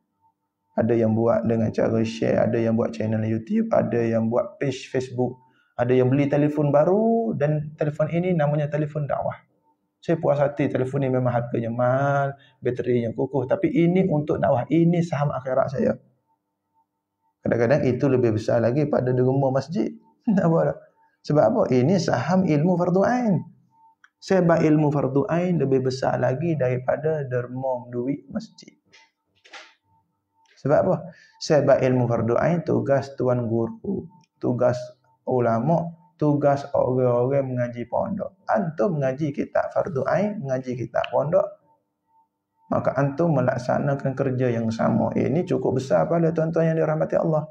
Ada yang buat dengan cara share, ada yang buat channel YouTube, ada yang buat page Facebook, ada yang beli telefon baru dan telefon ini namanya telefon dakwah. Saya puas hati, telefon ini memang harganya mahal, baterinya kukuh, tapi ini untuk dakwah, ini saham akhirat saya. Kadang-kadang itu lebih besar lagi pada derma masjid. Sebab apa? Ini saham ilmu fardu ain. Sebab ilmu fardu ain lebih besar lagi daripada derma duit masjid. Sebab apa? Sebab ilmu fardu ain tugas tuan guru, tugas ulama, tugas orang-orang mengaji pondok. Antum mengaji kitab fardu ain, mengaji kitab pondok, maka antum melaksanakan kerja yang sama. Ini cukup besar pada tuan-tuan yang dirahmati Allah.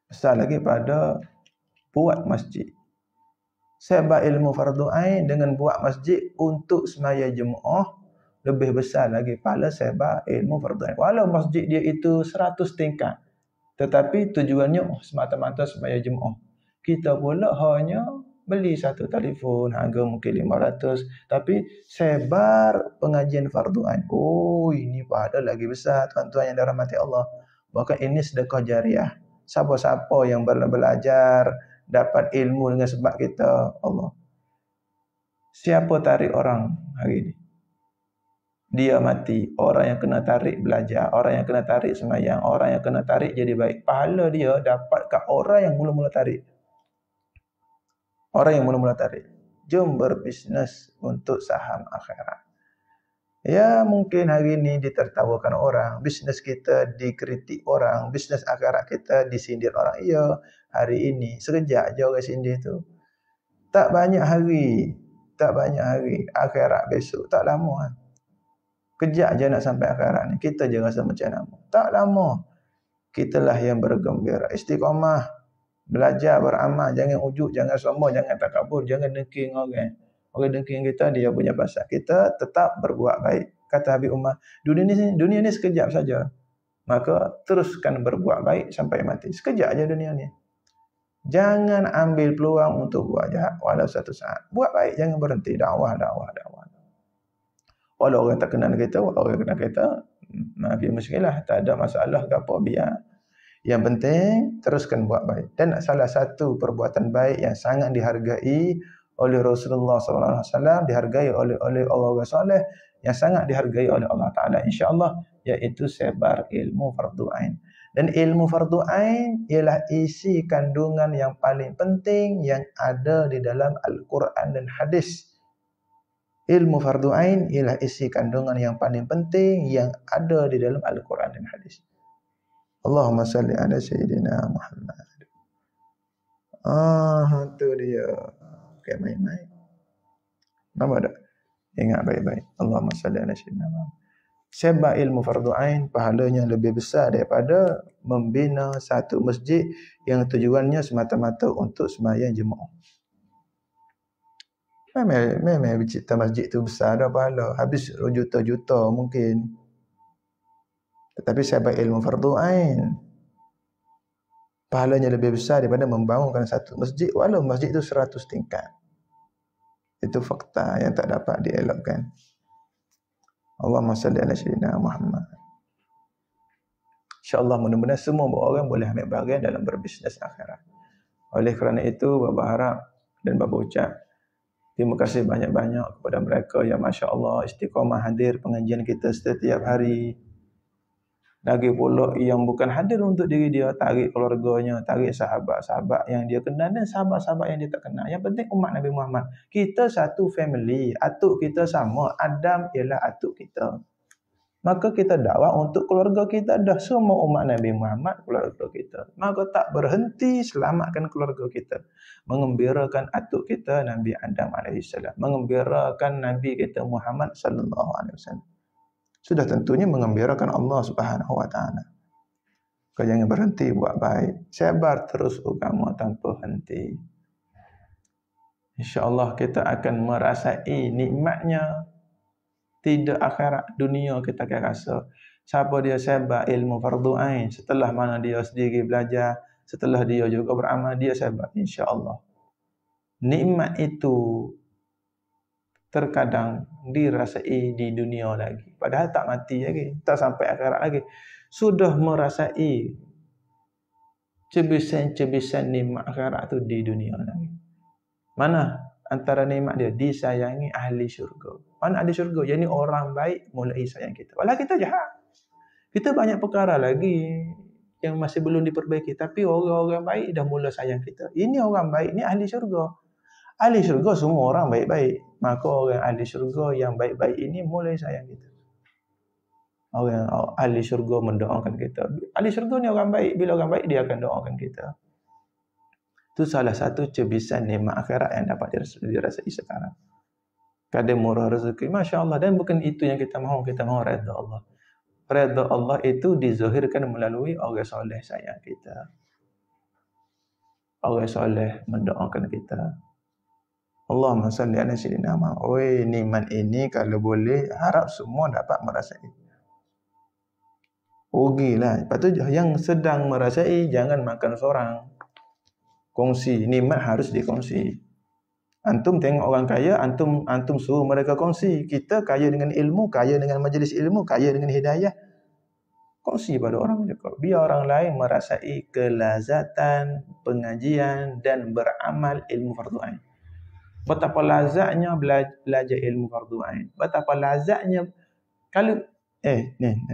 Besar lagi pada buat masjid. Sebab ilmu fardu ain dengan buat masjid untuk semaya jemaah lebih besar lagi pahala sebab ilmu fardu ain. Walau masjid dia itu 100 tingkat, tetapi tujuannya semata-mata semaya jemaah. Kita pula hanya beli satu telefon harga mungkin 500, tapi sebar pengajian fardu ain. Oh, ini pahala lagi besar tuan-tuan yang dirahmati Allah. Maka ini sedekah jariah. Siapa-siapa yang belajar dapat ilmu dengan sebab kita, Allah. Siapa tarik orang hari ini? Dia mati. Orang yang kena tarik belajar, orang yang kena tarik semayang, orang yang kena tarik jadi baik. Pahala dia dapat kat orang yang mula-mula tarik. Orang yang mula-mula tarik. Jom berbisnes untuk saham akhirat. Ya, mungkin hari ini ditertawakan orang, bisnes kita dikritik orang, bisnes akhirat kita disindir orang. Ya, hari ini sekejap aja orang sindir tu. Tak banyak hari, akhirat besok tak lama kan. Kejap je nak sampai akhirat ni. Kita je rasa macam nama. Tak lama. Kitalah yang bergembira, istiqamah, belajar, beramal, jangan ujuk, jangan sombong, jangan takabur, jangan dengking orang. Orang dengking kita dia punya pasal. Kita tetap berbuat baik. Kata Habib Umar, dunia ni sekejap saja. Maka teruskan berbuat baik sampai mati. Sekejap aja dunia ni. Jangan ambil peluang untuk buat jahat walau satu saat. Buat baik, jangan berhenti. Dakwah. Walau orang tak kenal kita, walau orang kenal kita, maafin muskilah, tak ada masalah ke apa, biar. Yang penting teruskan buat baik. Dan salah satu perbuatan baik yang sangat dihargai oleh Rasulullah SAW, dihargai oleh orang-orang soleh, yang sangat dihargai oleh Allah Ta'ala insya-Allah, iaitu sebar ilmu fardu ain. Dan ilmu fardu ain ialah isi kandungan yang paling penting yang ada di dalam Al-Quran dan hadis. Ilmu fardu ain ialah isi kandungan yang paling penting yang ada di dalam Al-Quran dan hadis. Allahumma salli ala Sayyidina Muhammad. Itu dia. Kayak main-main. Nampak tak? Ingat baik-baik. Allahumma salli ala Sayyidina Muhammad. Sebab ilmu fardu ain pahalanya lebih besar daripada membina satu masjid yang tujuannya semata-mata untuk sembahyang jemaah. Memang cipta masjid tu besar dah pahala. Habis juta-juta mungkin. Tetapi sebab ilmu fardu ain pahalanya lebih besar daripada membangunkan satu masjid walau masjid itu 100 tingkat. Itu fakta yang tak dapat dielakkan. Allahumma salli ala Sayyidina Muhammad. InsyaAllah mudah-mudahan semua orang boleh ambil bahagian dalam berbisnes akhirat. Oleh kerana itu, Bapa harap dan Bapa ucap terima kasih banyak-banyak kepada mereka yang Masya Allah istiqamah hadir pengajian kita setiap hari. Lagi pula yang bukan hadir untuk diri dia, tarik keluarganya, tarik sahabat-sahabat yang dia kenal dan sahabat-sahabat yang dia tak kenal. Yang penting umat Nabi Muhammad. Kita satu family, atuk kita sama. Adam ialah atuk kita. Maka kita dakwah untuk keluarga kita. Dah semua umat Nabi Muhammad keluarga kita. Maka tak berhenti selamatkan keluarga kita. Mengembirakan atuk kita Nabi Adam AS. Mengembirakan Nabi kita Muhammad SAW. Sudah tentunya mengembirakan Allah Subhanahu Wa Taala. Kau jangan berhenti buat baik. Sebar terus agama tanpa henti. InsyaAllah kita akan merasai nikmatnya. Tidak akhirat, dunia kita akan rasa. Siapa dia sebar ilmu fardu ain, setelah mana dia sendiri belajar, setelah dia juga beramal, dia sebar insya-Allah. Nikmat itu terkadang dirasai di dunia lagi. Padahal tak mati lagi, tak sampai akhirat lagi. Sudah merasai cebisan-cebisan nikmat akhirat tu di dunia lagi. Mana antara nikmat dia? Disayangi ahli syurga. Mana ahli syurga? Jadi orang baik mulai sayang kita. Walau kita jahat. Kita banyak perkara lagi yang masih belum diperbaiki. Tapi orang-orang baik dah mula sayang kita. Ini orang baik, ini ahli syurga. Ahli syurga semua orang baik-baik. Maka orang ahli syurga yang baik-baik ini mulai sayang kita. Orang ahli syurga mendoakan kita. Ahli syurga ni orang baik. Bila orang baik, dia akan doakan kita. Itu salah satu cebisan nikmat akhirat yang dapat dirasai sekarang. kadang murah rezeki, Masya Allah. Dan bukan itu yang kita mahu redha Allah. Redha Allah itu dizahirkan melalui orang soleh sayang kita. Orang soleh mendoakan kita. Allahumma salli ala sayyidina Muhammad. Oi, nikmat ini kalau boleh harap semua dapat merasai. Rugilah. Lepas tu yang sedang merasai jangan makan seorang. Kongsi, nikmat harus dikongsi. Antum tengok orang kaya, antum suruh mereka kongsi. Kita kaya dengan ilmu, kaya dengan majlis ilmu, kaya dengan hidayah. Kongsi pada orang juga. Biar orang lain merasai kelazatan pengajian dan beramal ilmu fardu ain. Betapa lazatnya belajar ilmu fardu ain. Betapa lazatnya kalau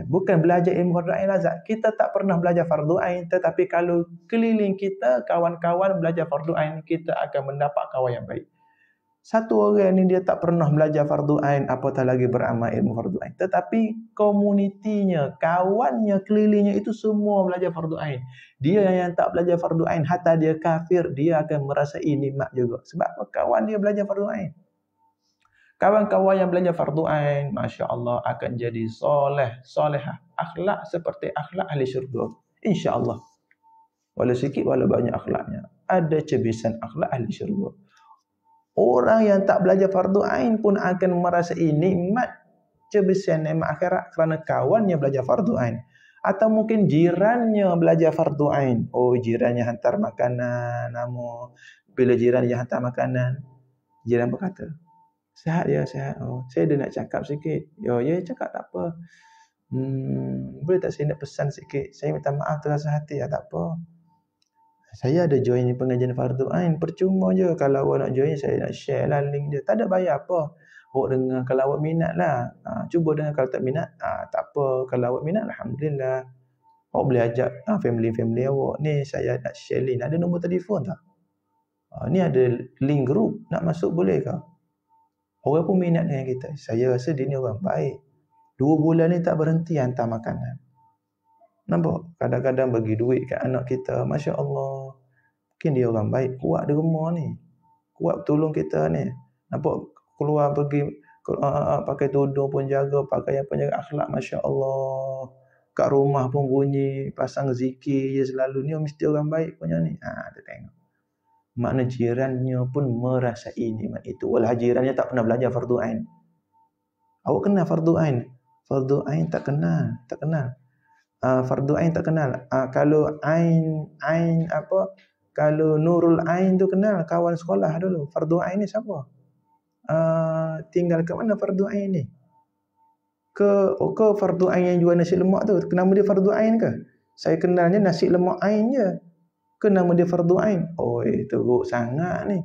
bukan belajar ilmu fardu ain lazat. Kita tak pernah belajar fardu ain, tetapi kalau keliling kita kawan-kawan belajar fardu ain, kita akan mendapat kawan yang baik. Satu orang ni dia tak pernah belajar fardu ain, apatah lagi beramal ilmu fardu ain. Tetapi komunitinya, kawannya, kelilingnya itu semua belajar fardu ain. Dia yang tak belajar fardu ain, hatta dia kafir, dia akan merasai nikmat juga. Sebab kawan dia belajar fardu ain. Kawan-kawan yang belajar fardu ain, Masya Allah akan jadi solehah. Akhlak seperti akhlak ahli syurga. Insya Allah. Walau sikit, walau banyak akhlaknya. Ada cebisan akhlak ahli syurga. Orang yang tak belajar fardu ain pun akan merasai nikmat cebisan nikmat akhirat kerana kawannya belajar fardu ain. Atau mungkin jirannya belajar fardu ain. Oh, jirannya hantar makanan, bila jirannya hantar makanan, jiran berkata, "Sihat ya, sihat. Oh, saya ada nak cakap sikit." Ya, cakap tak apa. Boleh tak saya nak pesan sikit? Saya minta maaf terasa hati. Ya, tak apa. Saya ada join pengajian fardu ain, percuma je. Kalau awak nak join, saya nak share lah link dia. Tak ada bayar apa. Awak dengar kalau awak minat lah. Cuba dengar, kalau tak minat, tak apa. Kalau awak minat, alhamdulillah. Awak boleh ajak family awak. Ni saya nak share link. Ada nombor telefon tak? Ni ada link group. Nak masuk boleh ke? Orang pun minat dengan kita. Saya rasa dia ni orang baik. 2 bulan ni tak berhenti hantar makanan. Nampak? Kadang-kadang bagi duit kat anak kita. Masya Allah. Mungkin dia orang baik. Kuat derma ni. Kuat tolong kita ni. Nampak? Keluar pergi pakai tudung pun jaga. Pakaian pun jaga. Akhlak Masya Allah. Kat rumah pun bunyi. Pasang zikir je selalu. Ni mesti orang baik punya ni. Kita tengok. Makna jirannya pun merasai nikmat itu. Walau jirannya tak pernah belajar fardu ain. Awak kenal fardu ain? Fardu ain tak kenal. Tak kenal. Fardu ain tak kenal. Kalau ain apa? Kalau Nurul Ain tu kenal, kawan sekolah dulu. Fardu ain ni siapa? Tinggal kat mana fardu ain ni? Ke fardu ain yang jual nasi lemak tu, nama dia fardu ain ke? Saya kenalnya nasi lemak ain je. Ke nama dia fardu ain? Oh, teruk sangat ni.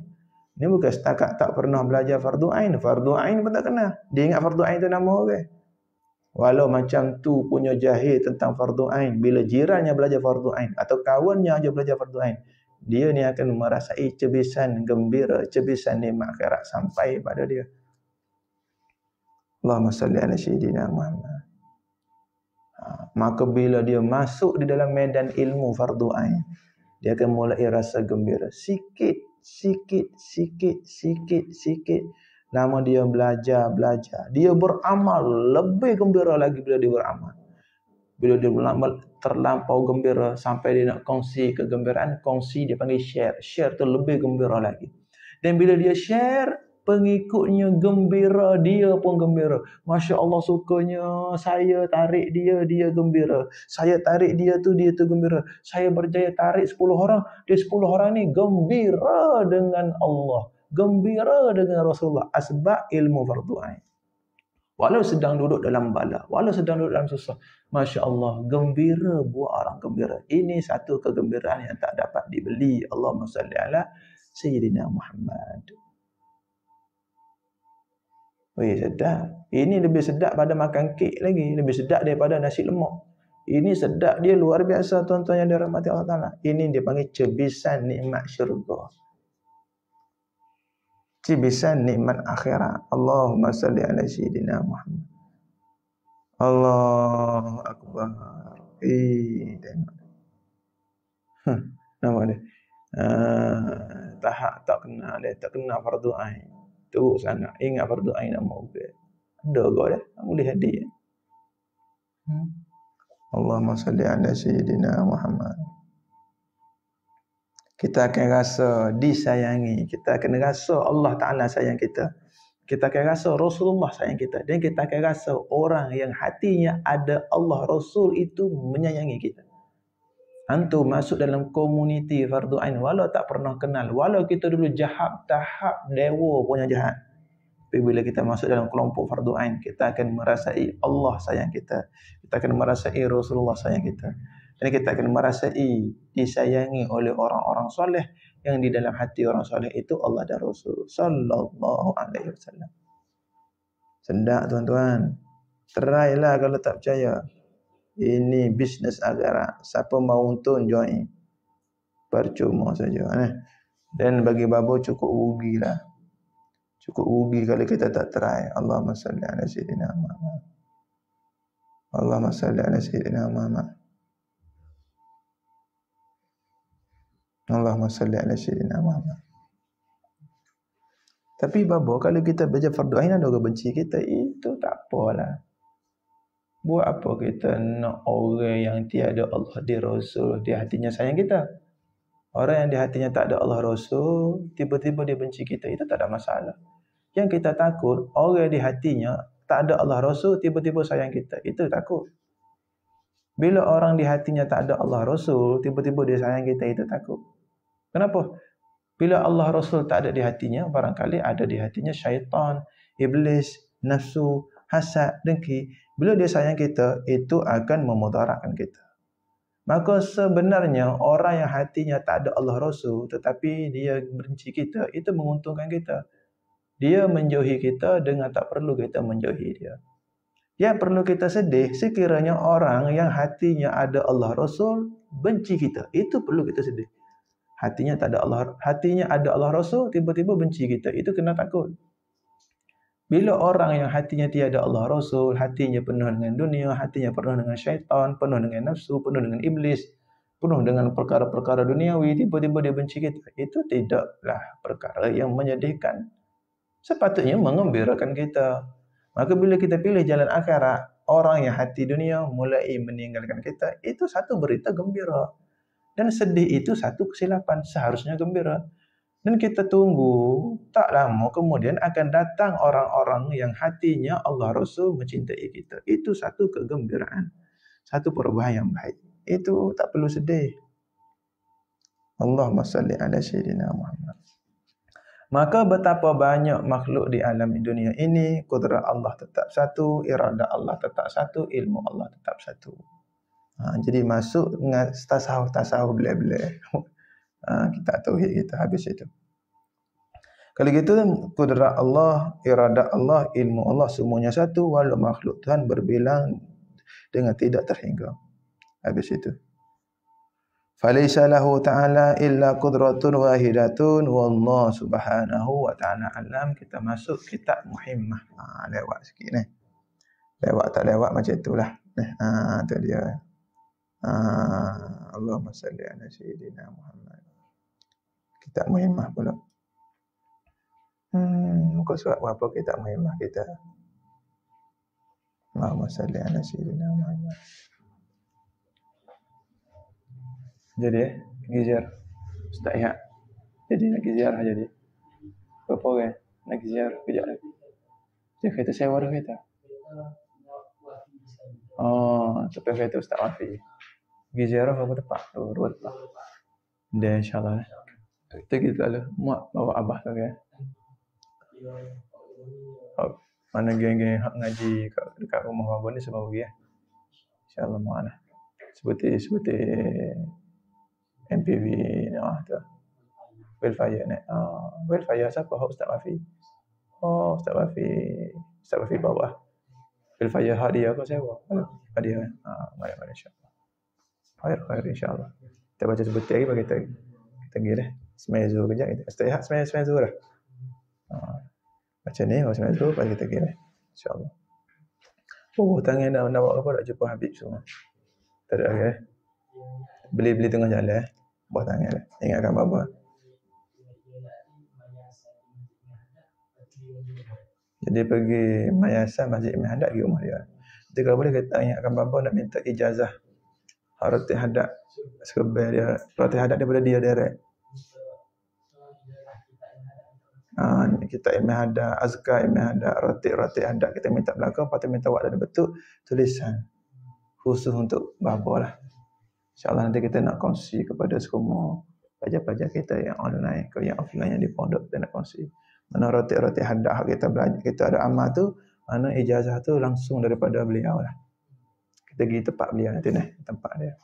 Ni bukan setakat tak pernah belajar fardu ain pun tak kenal. Dia ingat fardu ain tu nama orang. Walau macam tu punya jahil tentang fardu ain, bila jirannya belajar fardu ain atau kawannya aja belajar fardu ain, dia ni akan merasai cebisan gembira, cebisan nikmat akhirat sampai pada dia. Allahumma salli ala sayyidina Muhammad. Maka bila dia masuk di dalam medan ilmu fardu ain, dia akan mulai rasa gembira. Sikit. Lama dia belajar. Dia beramal. Lebih gembira lagi bila dia beramal. Bila dia terlampau gembira sampai dia nak kongsi kegembiraan, kongsi dia panggil share. Share tu lebih gembira lagi. Dan bila dia share, pengikutnya gembira, dia pun gembira. Masya Allah sukanya, saya tarik dia gembira. Saya tarik dia tu gembira. Saya berjaya tarik 10 orang, dia 10 orang ni gembira dengan Allah. Gembira dengan Rasulullah. Asbab ilmu fardu ain. Walau sedang duduk dalam bala, walau sedang duduk dalam susah, Masya Allah, gembira buat orang gembira. Ini satu kegembiraan yang tak dapat dibeli. Allahumma salli ala Sayyidina Muhammad. Sedap. Ini lebih sedap pada makan kek lagi. Lebih sedap daripada nasi lemak. Ini sedap dia luar biasa, tuan-tuan yang dirahmati Allah Ta'ala. Ini dia panggil cebisan nikmat syurga. Cebisan nikmat akhirat. Allahumma salli ala Sayyidina Muhammad. Allahu Akbar. Tengok. Nama dia. Tak kenal dia. Tak kenal fardu ain. Teruk sangat. Ingat fardu ain nak mobil. Ada kau dah. Boleh hadir. Allahumma salli ala Sayyidina Muhammad. Kita akan rasa disayangi. Kita akan rasa Allah Ta'ala sayang kita. Kita akan rasa Rasulullah sayang kita. Dan kita akan rasa orang yang hatinya ada Allah Rasul itu menyayangi kita. Antum masuk dalam komuniti fardu ain walau tak pernah kenal, walau kita dulu jahat tahap dewa punya jahat, tapi bila kita masuk dalam kelompok fardu ain, kita akan merasai Allah sayang kita, kita akan merasai Rasulullah sayang kita, dan kita akan merasai disayangi oleh orang-orang soleh yang di dalam hati orang soleh itu Allah dan Rasul sallallahu alaihi wasallam. Sendak tuan-tuan, terailah kalau tak percaya. Ini bisnes akhirat. Siapa mau untung join. Percuma saja. Dan bagi babo cukup rugilah. Cukup rugi kalau kita tak try. Allahumma salli ala Sayyidina Muhammad. Allahumma salli ala Sayyidina Muhammad. Allahumma salli ala Sayyidina Muhammad. Tapi babo kalau kita baca fardu ain ada orang benci kita, itu tak apalah. Buat apa kita nak orang yang tiada Allah di Rasul di hatinya sayang kita? Orang yang di hatinya tak ada Allah Rasul, tiba-tiba dia benci kita, itu tak ada masalah. Yang kita takut, orang di hatinya tak ada Allah Rasul, tiba-tiba sayang kita, itu takut. Bila orang di hatinya tak ada Allah Rasul, tiba-tiba dia sayang kita, itu takut. Kenapa? Bila Allah Rasul tak ada di hatinya, barangkali ada di hatinya syaitan, iblis, nafsu, hasad, dengki. Bila dia sayang kita, itu akan memudaratkan kita. Maka sebenarnya orang yang hatinya tak ada Allah Rasul, tetapi dia benci kita, itu menguntungkan kita. Dia menjauhi kita dengan tak perlu kita menjauhi dia. Yang perlu kita sedih, sekiranya orang yang hatinya ada Allah Rasul benci kita, itu perlu kita sedih. Hatinya tak ada Allah, hatinya ada Allah Rasul, tiba-tiba benci kita, itu kena takut. Bila orang yang hatinya tiada Allah Rasul, hatinya penuh dengan dunia, hatinya penuh dengan syaitan, penuh dengan nafsu, penuh dengan iblis, penuh dengan perkara-perkara duniawi, tiba-tiba dia benci kita, itu tidaklah perkara yang menyedihkan. Sepatutnya mengembirakan kita. Maka bila kita pilih jalan akhirat, orang yang hati dunia mulai meninggalkan kita, itu satu berita gembira. Dan sedih itu satu kesilapan, seharusnya gembira. Dan kita tunggu, tak lama kemudian akan datang orang-orang yang hatinya Allah Rasul mencintai kita. Itu satu kegembiraan, satu perubahan yang baik. Itu tak perlu sedih. Allahumma salli ala Sayyidina Muhammad. Maka betapa banyak makhluk di alam dunia ini, kudrat Allah tetap satu, iradah Allah tetap satu, ilmu Allah tetap satu. Jadi masuk dengan tasawuf boleh-boleh. Kita tauhid kita habis itu. Kalau gitu kudrat Allah, iradat Allah, ilmu Allah semuanya satu, walau makhluk Tuhan berbilang dengan tidak terhingga. Habis itu. Falaisa lahu ta'ala illa qudratun wahidatun wallahu subhanahu wa ta'ala alam. Kita masuk kitab Muhimmah. Lewat sikit ni. Lewat tak lewat macam itulah. Tu dia. Allahumma salli ala Sayyidina Muhammad. Kitab Muhimmah pula. Muka surat berapa kitab Muhimmah kita? Allahumma salli ala Sayyidina Muhammad. Jadi giziar Ustaz Ihak. Jadi nak giziar jadi. Berapa orang nak giziar kejap lagi. Dia kata sewa dah kereta. Oh, tapi kereta Ustaz Wafi. Giziarah berapa tempat? Dua tempat. Dan insyaAllah. Kita gitu lalu. Muak bawa abah tu kan. Mana geng-geng hak ngaji dekat rumah abah ni semua pergi ya. InsyaAllah muak lah. Seperti MPV ni tu. Welfare ni. Welfare siapa? Ustaz Wafi. Oh, Ustaz Wafi bawah. Welfare hadiah kau sewa. Hadiah kan. Mari insyaAllah. Khair insyaAllah. Kita baca sebentar lagi bagi kita pergi dah. Semai zuhur kejap kita. Istirahat semai zuhur dah. Baca ni kalau semai zuhur bagi kita pergi dah. InsyaAllah. Oh, tangan dah nak buat apa nak jumpa Habib semua. Tak ada lagi beli tengah jalan buat tangan dah. Ingatkan bapa. Jadi pergi Mayasan Masjid Imam Hadap pergi rumah dia. Jadi kalau boleh kita ingatkan bapa nak minta ijazah Ratib Hadap sekeber dia. Ratib Hadap daripada dia direct. Kita Imam Hadap, Azkar Imam Hadap, Ratib Hadap kita minta belakang, lepas tu minta buat ada bentuk tulisan khusus untuk bapa lah. InsyaAllah nanti kita nak kongsi kepada semua pelajar-pelajar kita yang online ke yang offline yang di pondok, kita nak kongsi. Mana Ratib Hadap kita belajar, kita ada amal tu, mana ijazah tu langsung daripada beliau lah. Kita pergi tempat beliau nanti tempat dia.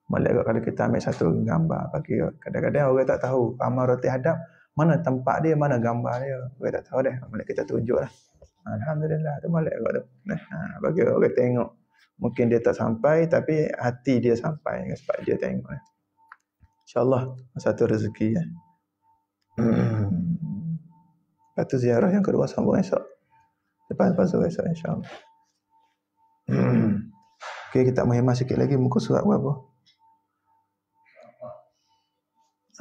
Boleh kalau kita ambil satu gambar bagi kadang-kadang orang tak tahu amal Ratib Hadap mana tempat dia, mana gambar dia. Orang tak tahu dah. Boleh kita tunjuk lah. Alhamdulillah tu boleh kat tu. Bagi orang tengok. Mungkin dia tak sampai tapi hati dia sampai sebab dia tengok. InsyaAllah satu rezeki. Lepas tu ziarah yang kedua sambung esok. Lepas tu esok insyaAllah. Okay, kita menghemah sikit lagi muka surat berapa?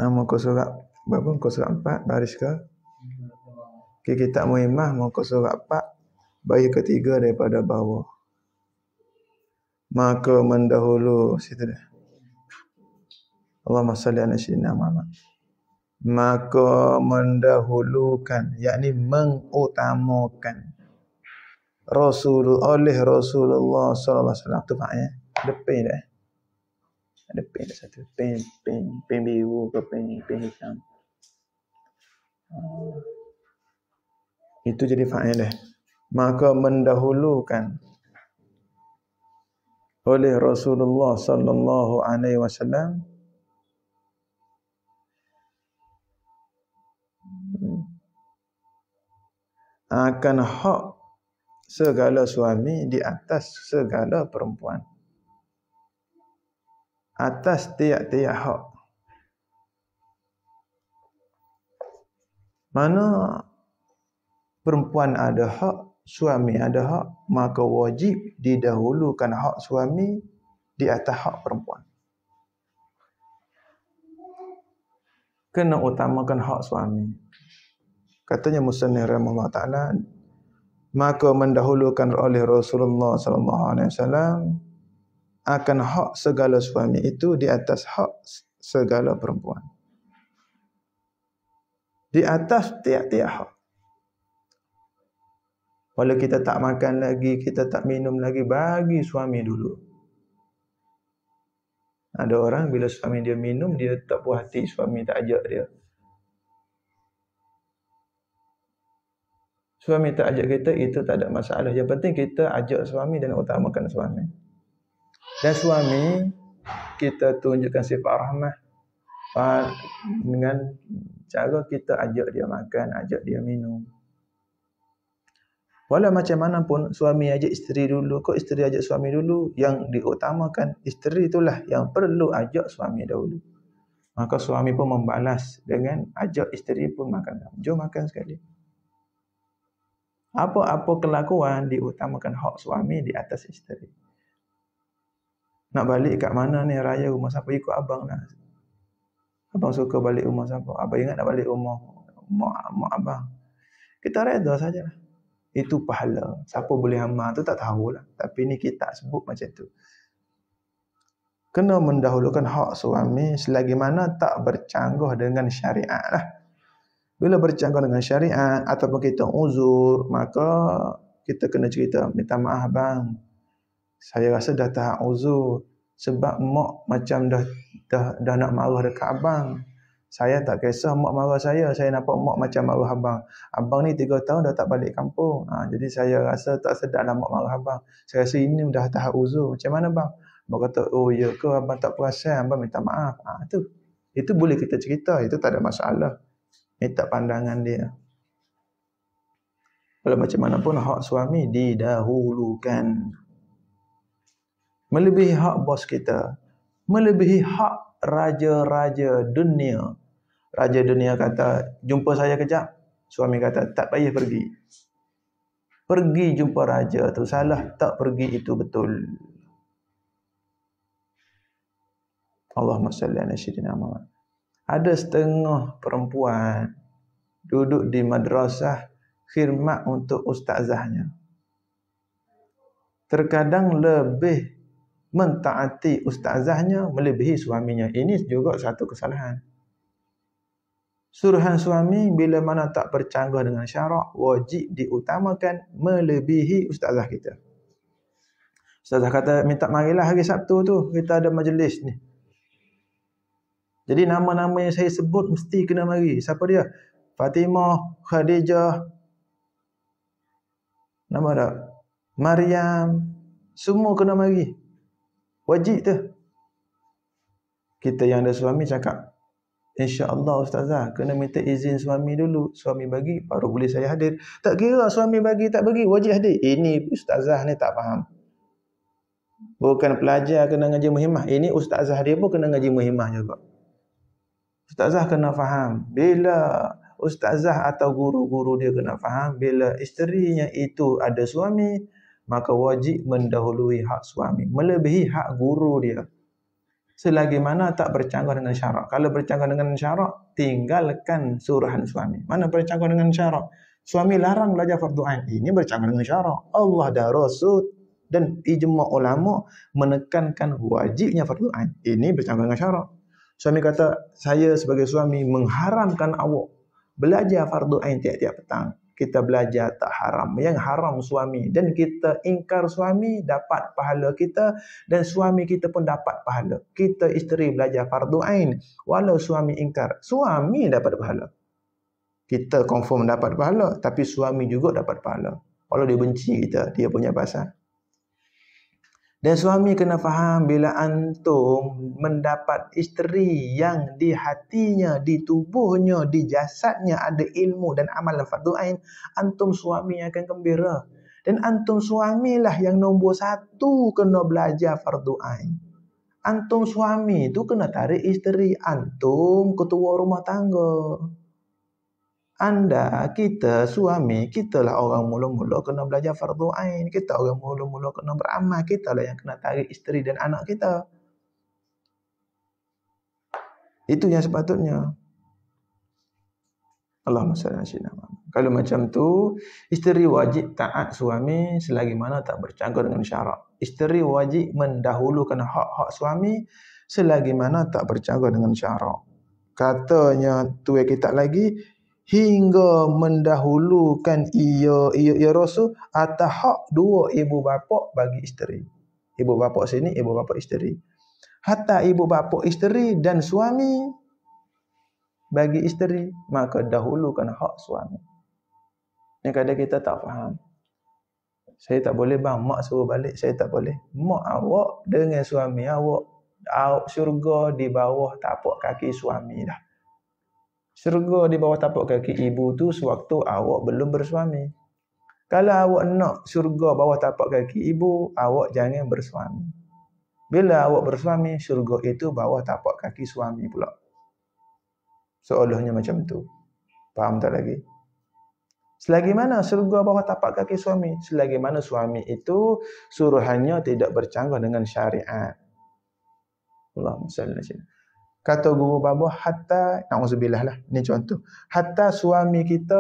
Muka surat berapa? Muka surat 4 baris ke? Okay, kita menghemah muka surat 4 baris ketiga daripada bawah. Maka mendahulu situ dah. Allahumma salli ala sayyidina Muhammad. Maka mendahulukan, yakni mengutamakan oleh Rasulullah sallallahu alaihi wasallam tu maknanya depan dah. Depan dah satu pen biru ke pen hitam. Itu jadi faedah. Maka mendahulukan oleh Rasulullah sallallahu alaihi wasallam akan hak segala suami di atas segala perempuan. Atas tiap-tiap hak. Mana perempuan ada hak, suami ada hak, maka wajib didahulukan hak suami di atas hak perempuan. Kena utamakan hak suami. Katanya musannif rahimahullah taala, maka mendahulukan oleh Rasulullah sallallahu alaihi wasallam akan hak segala suami itu di atas hak segala perempuan. Di atas tiap-tiap hak. Walau kita tak makan lagi, kita tak minum lagi, bagi suami dulu. Ada orang bila suami dia minum, dia tak puas hati, suami tak ajak dia. Suami tak ajak kita, itu tak ada masalah. Yang penting kita ajak suami dan utamakan suami. Dan suami, kita tunjukkan sifat rahmah dengan cara kita ajak dia makan, ajak dia minum. Walau macam mana pun suami ajak isteri dulu, kok isteri ajak suami dulu, yang diutamakan isteri itulah yang perlu ajak suami dahulu. Maka suami pun membalas dengan ajak isteri pun makan. Jom makan sekali. Apa-apa kelakuan diutamakan hak suami di atas isteri. Nak balik kat mana ni raya rumah siapa, ikut abang lah. Abang suka balik rumah siapa, abang ingat nak balik rumah mak abang. Kita reda sajalah. Itu pahala. Siapa boleh amal tu tak tahulah. Tapi ni kita sebut macam tu. Kena mendahulukan hak suami selagi mana tak bercanggah dengan syariat lah. Bila bercanggah dengan syariat ataupun kita uzur, maka kita kena cerita, minta maaf bang, saya rasa dah tahap uzur sebab mak macam dah nak marah dekat abang. Saya tak kisah mak marah saya nampak mak macam marah abang. Abang ni 3 tahun dah tak balik kampung. Jadi saya rasa tak sedarlah mak marah abang. Saya rasa ini dah tahap uzur. Macam mana bang? Abang kata, oh ya ke abang tak perasan, abang minta maaf. Itu boleh kita cerita, itu tak ada masalah. Minta pandangan dia. Kalau macam mana pun hak suami didahulukan. Melebihi hak bos kita. Melebihi hak raja-raja dunia. Raja dunia kata, jumpa saya kejap. Suami kata, tak payah pergi. Pergi jumpa raja tu salah, tak pergi itu betul. Allahumma salli ala sayyidina Muhammad. Ada setengah perempuan duduk di madrasah khidmat untuk ustazahnya. Terkadang lebih mentaati ustazahnya melebihi suaminya. Ini juga satu kesalahan. Suruhan suami bila mana tak bercanggah dengan syarak, wajib diutamakan melebihi ustazah kita. Ustazah kata, minta marilah hari Sabtu tu, kita ada majlis ni. Jadi nama-nama yang saya sebut mesti kena mari. Siapa dia? Fatimah, Khadijah, nama tak? Maryam, semua kena mari. Wajib tu. Kita yang ada suami cakap, insya-Allah ustazah, kena minta izin suami dulu. Suami bagi, baru boleh saya hadir. Tak kira suami bagi, tak bagi, wajib hadir. Ini ustazah ni tak faham. Bukan pelajar kena ngaji muhimmah. Ini ustazah dia pun kena ngaji muhimmah juga. Ustazah kena faham. Bila ustazah atau guru-guru dia kena faham, bila isterinya itu ada suami, maka wajib mendahului hak suami melebihi hak guru dia. Selagi mana tak bercanggah dengan syarak. Kalau bercanggah dengan syarak, tinggalkan suruhan suami. Mana bercanggah dengan syarak? Suami larang belajar fardu ain. Ini bercanggah dengan syarak. Allah dan Rasul dan ijma' ulama menekankan wajibnya fardu ain. Ini bercanggah dengan syarak. Suami kata, saya sebagai suami mengharamkan awak belajar fardu ain tiap-tiap petang. Kita belajar tak haram. Yang haram suami. Dan kita ingkar suami, dapat pahala kita. Dan suami kita pun dapat pahala. Kita isteri belajar fardu ain. Walau suami ingkar, suami dapat pahala. Kita confirm dapat pahala. Tapi suami juga dapat pahala. Walau dia benci kita, dia punya pasal. Dan suami kena faham bila antum mendapat isteri yang di hatinya, di tubuhnya, di jasadnya ada ilmu dan amalan fardu ain, antum suami akan gembira. Dan antum suamilah yang nombor satu kena belajar fardu ain. Antum suami tu kena tarik isteri. Antum ketua rumah tangga. Anda, kita, suami, kitalah orang mula-mula kena belajar fardu ain. Kita orang mula-mula kena beramal. Kitalah yang kena tarik isteri dan anak kita. Itu yang sepatutnya. Allahumma salli ala sayyidina Muhammad. Kalau macam tu, isteri wajib taat suami selagi mana tak bercanggah dengan syarak. Isteri wajib mendahulukan hak-hak suami selagi mana tak bercanggah dengan syarak. Katanya tuai kitab lagi, hingga mendahulukan ia Rasul atas hak dua ibu bapa bagi isteri. Ibu bapa sini, ibu bapa isteri. Hatta ibu bapa isteri dan suami bagi isteri, maka dahulukan hak suami. Ini kadang kita tak faham. Saya tak boleh bang, mak suruh balik, saya tak boleh. Mak awak dengan suami awak, syurga di bawah tapak kaki suami dah. Syurga di bawah tapak kaki ibu tu sewaktu awak belum bersuami. Kalau awak nak syurga bawah tapak kaki ibu, awak jangan bersuami. Bila awak bersuami, syurga itu bawah tapak kaki suami pula. Seolahnya macam tu. Faham tak lagi? Selagi mana syurga bawah tapak kaki suami? Selagi mana suami itu suruhannya tidak bercanggah dengan syariat. Allahumma salli ala sayyidina. Kata guru baba, hatta, na'udzubillah lah, ni contoh. Hatta suami kita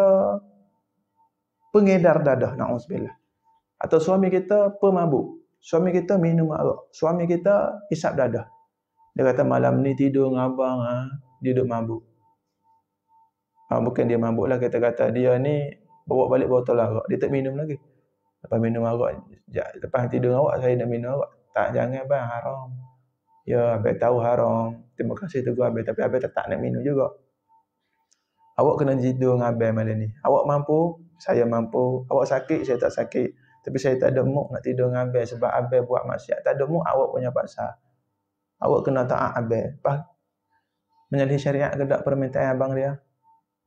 pengedar dadah, na'udzubillah. Atau suami kita pemabuk. Suami kita minum arak. Suami kita isap dadah. Dia kata, malam ni tidur dengan abang, dia duduk mabuk. Bukan dia mabuk lah, kata-kata dia ni bawa balik botol arak. Dia tak minum lagi. Lepas minum arak, lepas tidur dengan awak, saya nak minum arak. Tak, jangan bang, haram. Ya, abang tahu haram. Terima kasih tegur abang. Tapi abang tak nak minum juga. Awak kena tidur dengan abang malam ni. Awak mampu, saya mampu. Awak sakit, saya tak sakit. Tapi saya tak ada mood nak tidur dengan abang sebab abang buat maksiat. Tak ada mood, awak punya paksa. Awak kena taat abang. Menyalahi syariat ke tak permintaan abang dia?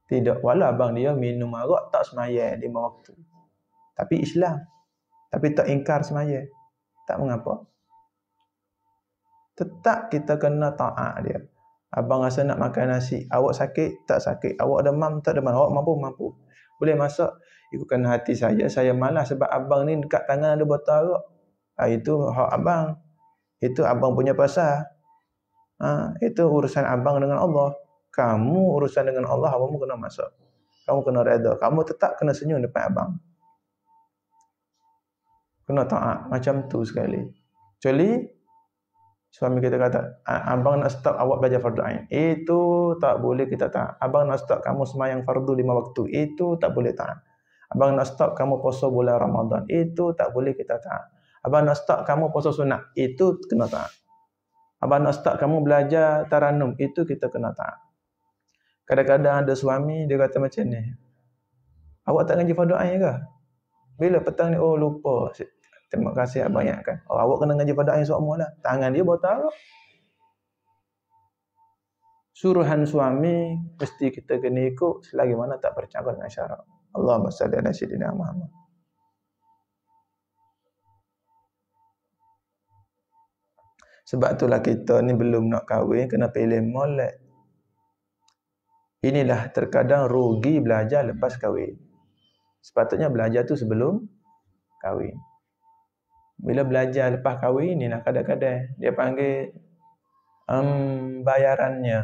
Tidak. Walau abang dia minum arak tak semaya 5 waktu. Tapi Islam. Tapi tak ingkar semaya. Tak mengapa. Tetap kita kena taat dia. Abang rasa nak makan nasi, awak sakit, tak sakit. Awak demam, tak demam. Awak mampu, mampu. Boleh masak, ikutkan hati saya malas sebab abang ni dekat tangan ada botol arak. Itu hak abang. Itu abang punya pasal. Itu urusan abang dengan Allah. Kamu urusan dengan Allah, abang kena masak. Kamu kena reda. Kamu tetap kena senyum depan abang. Kena taat. Macam tu sekali. Kecuali suami kita kata, abang nak stop awak belajar fardu ain. Itu tak boleh kita taat. Abang nak stop kamu sembahyang fardu 5 waktu. Itu tak boleh taat. Abang nak stop kamu puasa bulan Ramadan. Itu tak boleh kita taat. Abang nak stop kamu puasa sunat. Itu kena taat. Abang nak stop kamu belajar taranum. Itu kita kena taat. Kadang-kadang ada suami, dia kata macam ni. Awak tak ngaji fardu ain ke? Bila petang ni, oh lupa. Terima kasih abang ingatkan. Oh, awak kena ngaji fardu ain semua lah. Tangan dia bawa tarak. Suruhan suami mesti kita kena ikut selagi mana tak bercampur dengan syarak. Allahumma salli ala sayyidina Muhammad. Sebab itulah kita ni belum nak kahwin kena pilih molek. Inilah terkadang rugi belajar lepas kahwin. Sepatutnya belajar tu sebelum kahwin. Bila belajar lepas kahwin, inilah kadang-kadang dia panggil bayarannya.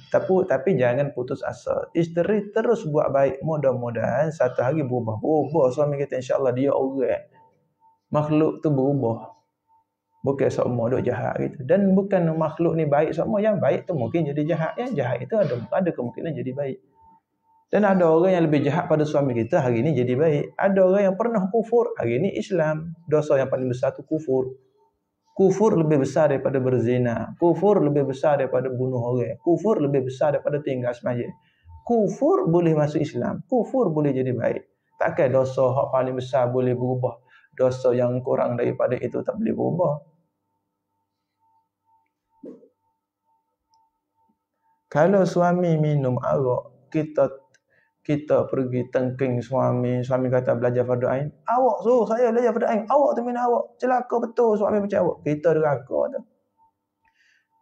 Tapi jangan putus asa. Isteri terus buat baik. Mudah-mudahan satu hari berubah. Berubah suami kita, insya-Allah dia orang. Makhluk tu berubah. Bukan semua duk jahat gitu. Dan bukan makhluk ni baik semua. Yang baik tu mungkin jadi jahat. Yang jahat itu ada kemungkinan jadi baik. Dan ada orang yang lebih jahat pada suami kita, hari ini jadi baik. Ada orang yang pernah kufur, hari ini Islam. Dosa yang paling besar tu kufur. Kufur lebih besar daripada berzina. Kufur lebih besar daripada bunuh orang. Kufur lebih besar daripada tinggal sembahyang. Kufur boleh masuk Islam. Kufur boleh jadi baik. Takkan dosa yang paling besar boleh berubah. Dosa yang kurang daripada itu tak boleh berubah. Kalau suami minum arak, kita pergi tengking suami kata belajar fardu ain. Awak suruh saya belajar fardu ain, awak tu minum arak. Celaka betul suami macam awak. Kita deraka tu.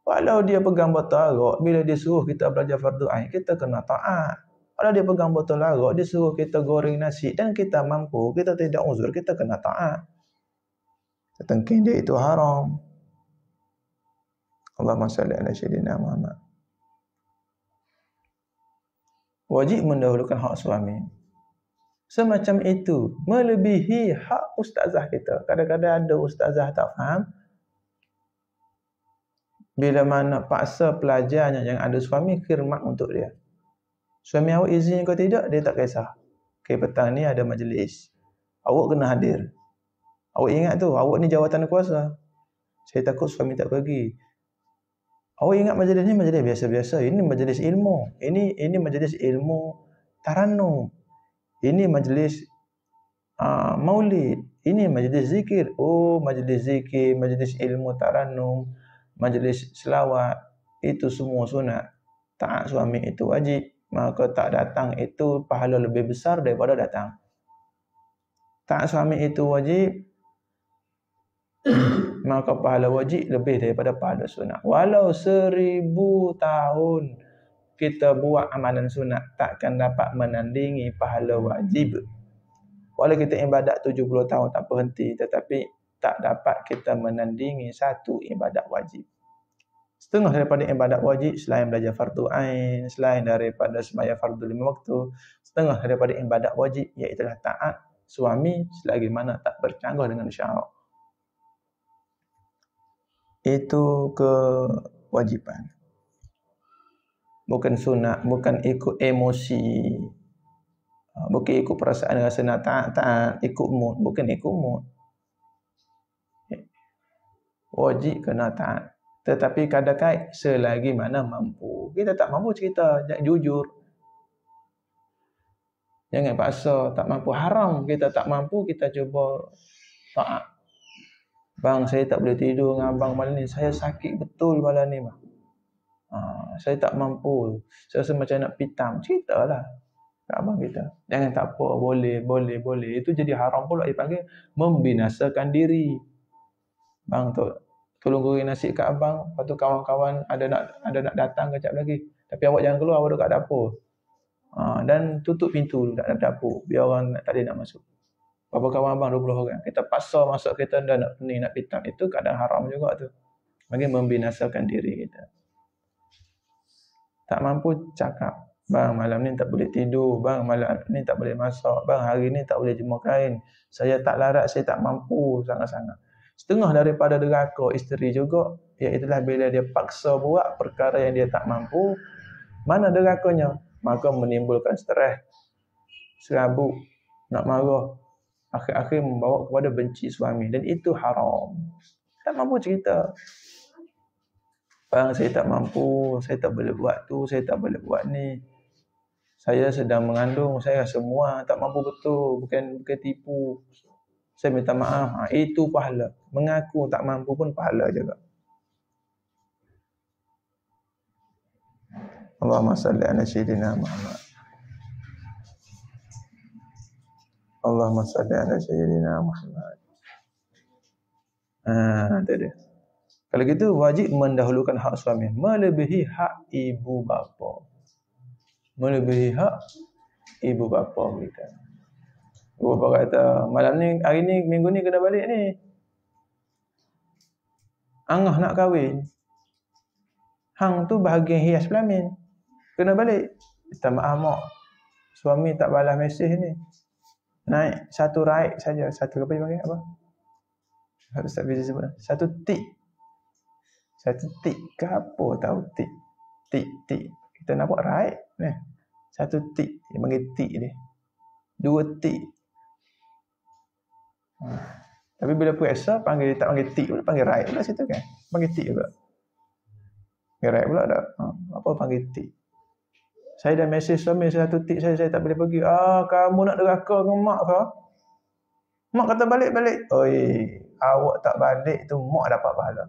Walau dia pegang botol arak, bila dia suruh kita belajar fardu ain, kita kena taat. Kalau dia pegang botol arak, dia suruh kita goreng nasi dan kita mampu, kita tidak uzur, kita kena taat. Tengking dia itu haram. Allahumma salli ala sayyidina Muhammad. Wajib mendahulukan hak suami. Semacam itu melebihi hak ustazah kita. Kadang-kadang ada ustazah tak faham. Bila mana paksa pelajarnya yang ada suami khidmat untuk dia. Suami awak izin kau tidak, dia tak kisah. Okay, petang ni ada majlis. Awak kena hadir. Awak ingat tu, awak ni jawatan kuasa. Saya takut suami tak pergi. Awak ingat majlis ni majlis biasa-biasa. Ini majlis ilmu. Ini majlis ilmu taranum. Ini majlis maulid. Ini majlis zikir. Oh, majlis zikir, majlis ilmu taranum, majlis selawat. Itu semua sunat. Taat suami itu wajib. Maka tak datang itu pahala lebih besar daripada datang. Taat suami itu wajib. Maka pahala wajib lebih daripada pahala sunat. Walau 1000 tahun kita buat amalan sunat, takkan dapat menandingi pahala wajib. Walau kita ibadat 70 tahun tak berhenti, tetapi tak dapat kita menandingi satu ibadat wajib. Setengah daripada ibadat wajib selain belajar fardu ain, selain daripada sembahyang fardu 5 waktu, setengah daripada ibadat wajib iaitu taat suami selagi mana tak bercanggah dengan syarak. Itu kewajiban. Bukan sunat, bukan ikut emosi. Bukan ikut perasaan rasa nak taat, ikut mood, bukan ikut mood. Wajib kena taat. Tetapi kadang-kadang selagi mana mampu. Kita tak mampu cerita, jujur. Jangan paksa, tak mampu haram. Kita tak mampu, kita cuba taat. Bang, saya tak boleh tidur dengan abang malam ni. Saya sakit betul malam ni, bang. Saya tak mampu. Saya rasa macam nak pitam. Ceritalah kat abang kita. Jangan tak apa, boleh. Itu jadi haram pula dipanggil membinasakan diri. Bang tu, tolong goreng nasi kat abang. Lepas tu kawan-kawan ada nak datang kejap lagi. Tapi awak jangan keluar, awak dekat dapur. Dan tutup pintu dekat dapur. Biar orang tak ada nak masuk. Berapa kawan abang 20 orang. Kita paksa masuk kita dah nak pening, nak pitam. Itu kadang haram juga tu. Bagi membinasakan diri kita. Tak mampu cakap. Bang, malam ni tak boleh tidur. Bang, malam ni tak boleh masak. Bang, hari ni tak boleh jemur kain. Saya tak larat, saya tak mampu sangat-sangat. Setengah daripada deraka isteri juga, iaitulah bila dia paksa buat perkara yang dia tak mampu, mana derakanya? Maka menimbulkan stres, serabut, nak marah. Akhir-akhir membawa kepada benci suami. Dan itu haram. Tak mampu cerita. Bang, saya tak mampu, saya tak boleh buat tu, saya tak boleh buat ni. Saya sedang mengandung, saya semua tak mampu betul, bukan tipu. Saya minta maaf. Itu pahala. Mengaku tak mampu pun pahala juga. Allahumma salli ala sayyidina Muhammad. Allahumma salli ala sayyidina Muhammad. Itu dia. Kalau gitu wajib mendahulukan hak suami melebihi hak ibu bapa. Melebihi hak ibu bapa kita. Ibu bapa kata, malam ni, hari ni, minggu ni kena balik ni. Angah nak kahwin. Hang tu bahagian hias pelamin. Kena balik. Minta maaf mak. Suami tak balas mesej ni. Naik satu raik saja. Satu apa dia panggil apa? Ustaz Fizi sebut. Satu tik. Satu tik ke apa tahu tik. Tik. Kita nak buat raik ni. Satu tik. Dia panggil tik dia. Dua tik. Tapi bila puasa panggil tak panggil tik pula, panggil raik pula situ kan. Panggil tik juga. Panggil raik pula tak. Apa panggil tik. Saya dah mesej suami satu tik saya tak boleh pergi. Kamu nak deraka dengan mak ke? Mak kata balik. Oi, awak tak balik tu mak dapat pahala.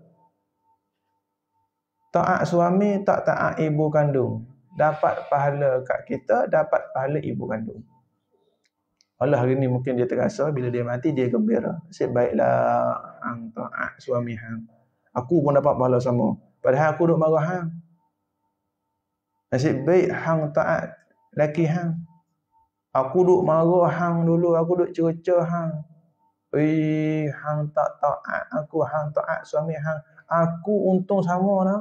Taat suami tak taat ibu kandung. Dapat pahala kat kita, dapat pahala ibu kandung. Allah hari ni mungkin dia terasa bila dia mati dia gembira. Nasib baiklah hang taat suami hang. Aku pun dapat pahala sama. Padahal aku duk marah hang. Nasib baik hang taat laki hang. Aku duk marah hang dulu, aku duk cerca hang. Hang tak taat aku, hang taat suami hang. Aku untung sama lah.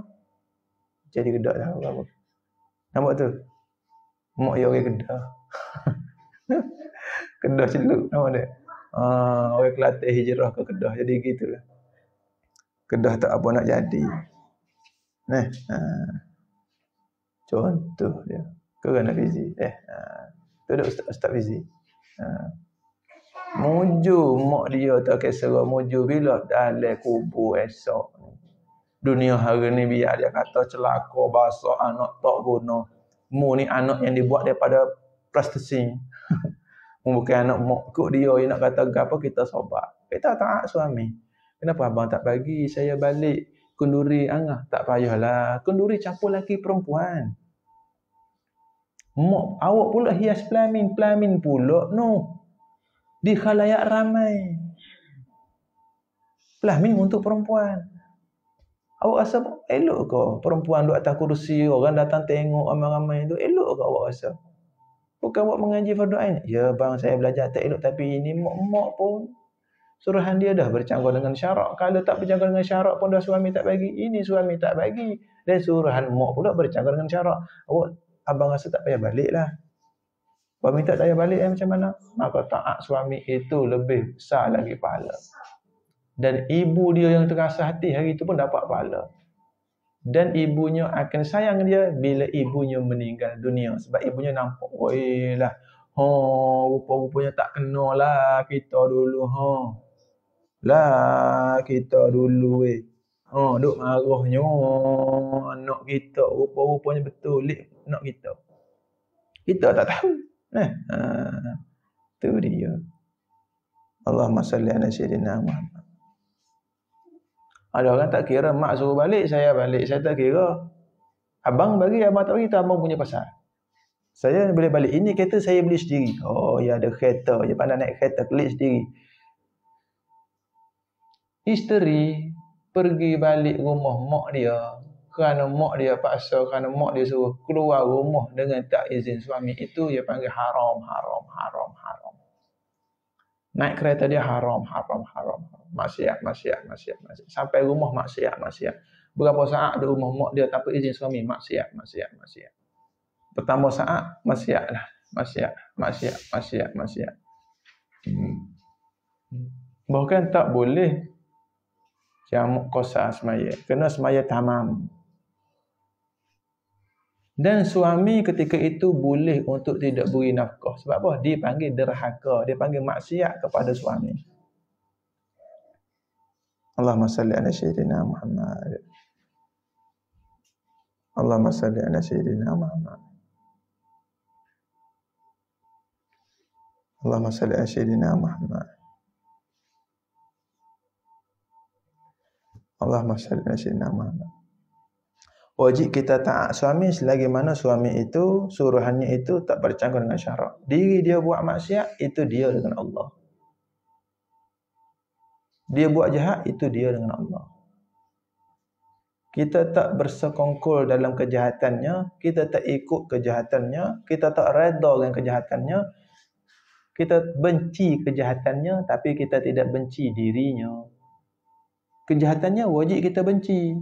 Jadi Kedah dah apa. Nampak tu? Mak dia orang Kedah. Kedah Celuk nama dia. Orang Kelantan hijrah ke Kedah. Jadi gitulah. Kedah tak apa nak jadi. Contoh dia. Kerana Fizi. Tu dah Ustaz Fizi. Muju mak dia tak kisah muju bila dalam kubur esok. Dunia hari ni biar dia kata celaka bahasa anak tak guna. Mu ni anak yang dibuat daripada plastising. Bukan anak mak kok dia yang nak kata apa kita sobat. Kita taat suami. Kenapa abang tak bagi saya balik kenduri angah? Tak payahlah. Kenduri campur laki perempuan. Mak awak pula hias pelamin pula no. Di khalayak ramai. Pelamin untuk perempuan. Awak rasa elok ke perempuan duduk atas kursi, orang datang tengok ramai-ramai tu, elok ke awak rasa? Bukan awak mengaji fardu ain. Ya bang, saya belajar tak elok, tapi ini mak pun suruhan dia dah bercanggah dengan syarak. Kalau tak bercanggah dengan syarak pun dah suami tak bagi. Ini suami tak bagi. Dan suruhan mak pula bercanggah dengan syarak. Abang rasa tak payah balik lah. Abang minta tak payah balik macam mana? Maka taat suami itu lebih besar lagi pahala. Dan ibu dia yang terasa hati hari itu pun dapat pahala. Dan ibunya akan sayang dia bila ibunya meninggal dunia. Sebab ibunya nampak, rupa-rupanya tak kena lah kita dulu. Kita dulu duk marahnya anak kita. Rupa-rupanya betul anak kita. Kita tak tahu. Tu dia. Allahumma salli ala sayyidina Muhammad. Ada orang tak kira mak suruh balik, saya tak kira. Abang bagi, abang tak bagi, itu abang punya pasal. Saya boleh balik. Ini kereta saya beli sendiri. Ya ada kereta. Dia pandai naik kereta, kelik sendiri. Isteri pergi balik rumah mak dia. Kerana mak dia paksa, kerana mak dia suruh keluar rumah dengan tak izin suami. Itu dia panggil haram. Naik kereta dia haram. Maksiat. Sampai rumah maksiat. Berapa saat di rumah mak dia tanpa izin suami, maksiat. Pertama saat maksiat lah. Maksiat. Bahkan tak boleh jamak qasar semaya. Kena semaya tamam. Dan suami ketika itu boleh untuk tidak beri nafkah. Sebab apa? Dia panggil derhaka. Dia panggil maksiat kepada suami. Allahumma salli ala sayyidina Muhammad. Allahumma salli ala sayyidina Muhammad. Allahumma salli ala sayyidina Muhammad. Allahumma salli ala sayyidina Muhammad. Wajib kita taat suami selagi mana suami itu, suruhannya itu tak bercanggah dengan syarak. Diri dia buat maksiat, itu dia dengan Allah. Dia buat jahat, itu dia dengan Allah. Kita tak bersekongkol dalam kejahatannya, kita tak ikut kejahatannya, kita tak redha dengan kejahatannya, kita benci kejahatannya, tapi kita tidak benci dirinya. Kejahatannya wajib kita benci.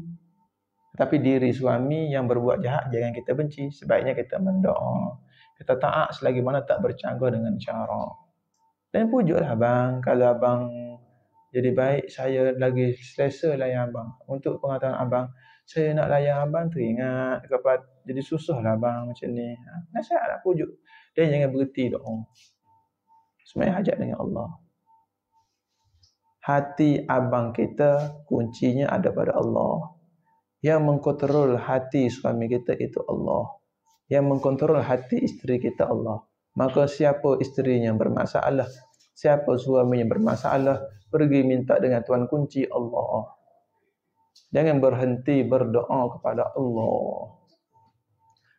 Tapi diri suami yang berbuat jahat jangan kita benci. Sebaiknya kita mendoa. Kita taat selagi mana tak bercanggah dengan syarak. Dan pujuklah abang. Kalau abang jadi baik, saya lagi selesa layan abang. Untuk pengetahuan abang, saya nak layan abang teringat kepada. Jadi susahlah abang macam ni. Nasihatlah pujuk. Dan jangan berhenti doa. Semuanya hajat dengan Allah. Hati abang kita kuncinya ada pada Allah. Yang mengkontrol hati suami kita itu Allah. Yang mengkontrol hati isteri kita Allah. Maka siapa isteri yang bermasalah, siapa suami yang bermasalah, pergi minta dengan Tuan kunci Allah. Jangan berhenti berdoa kepada Allah.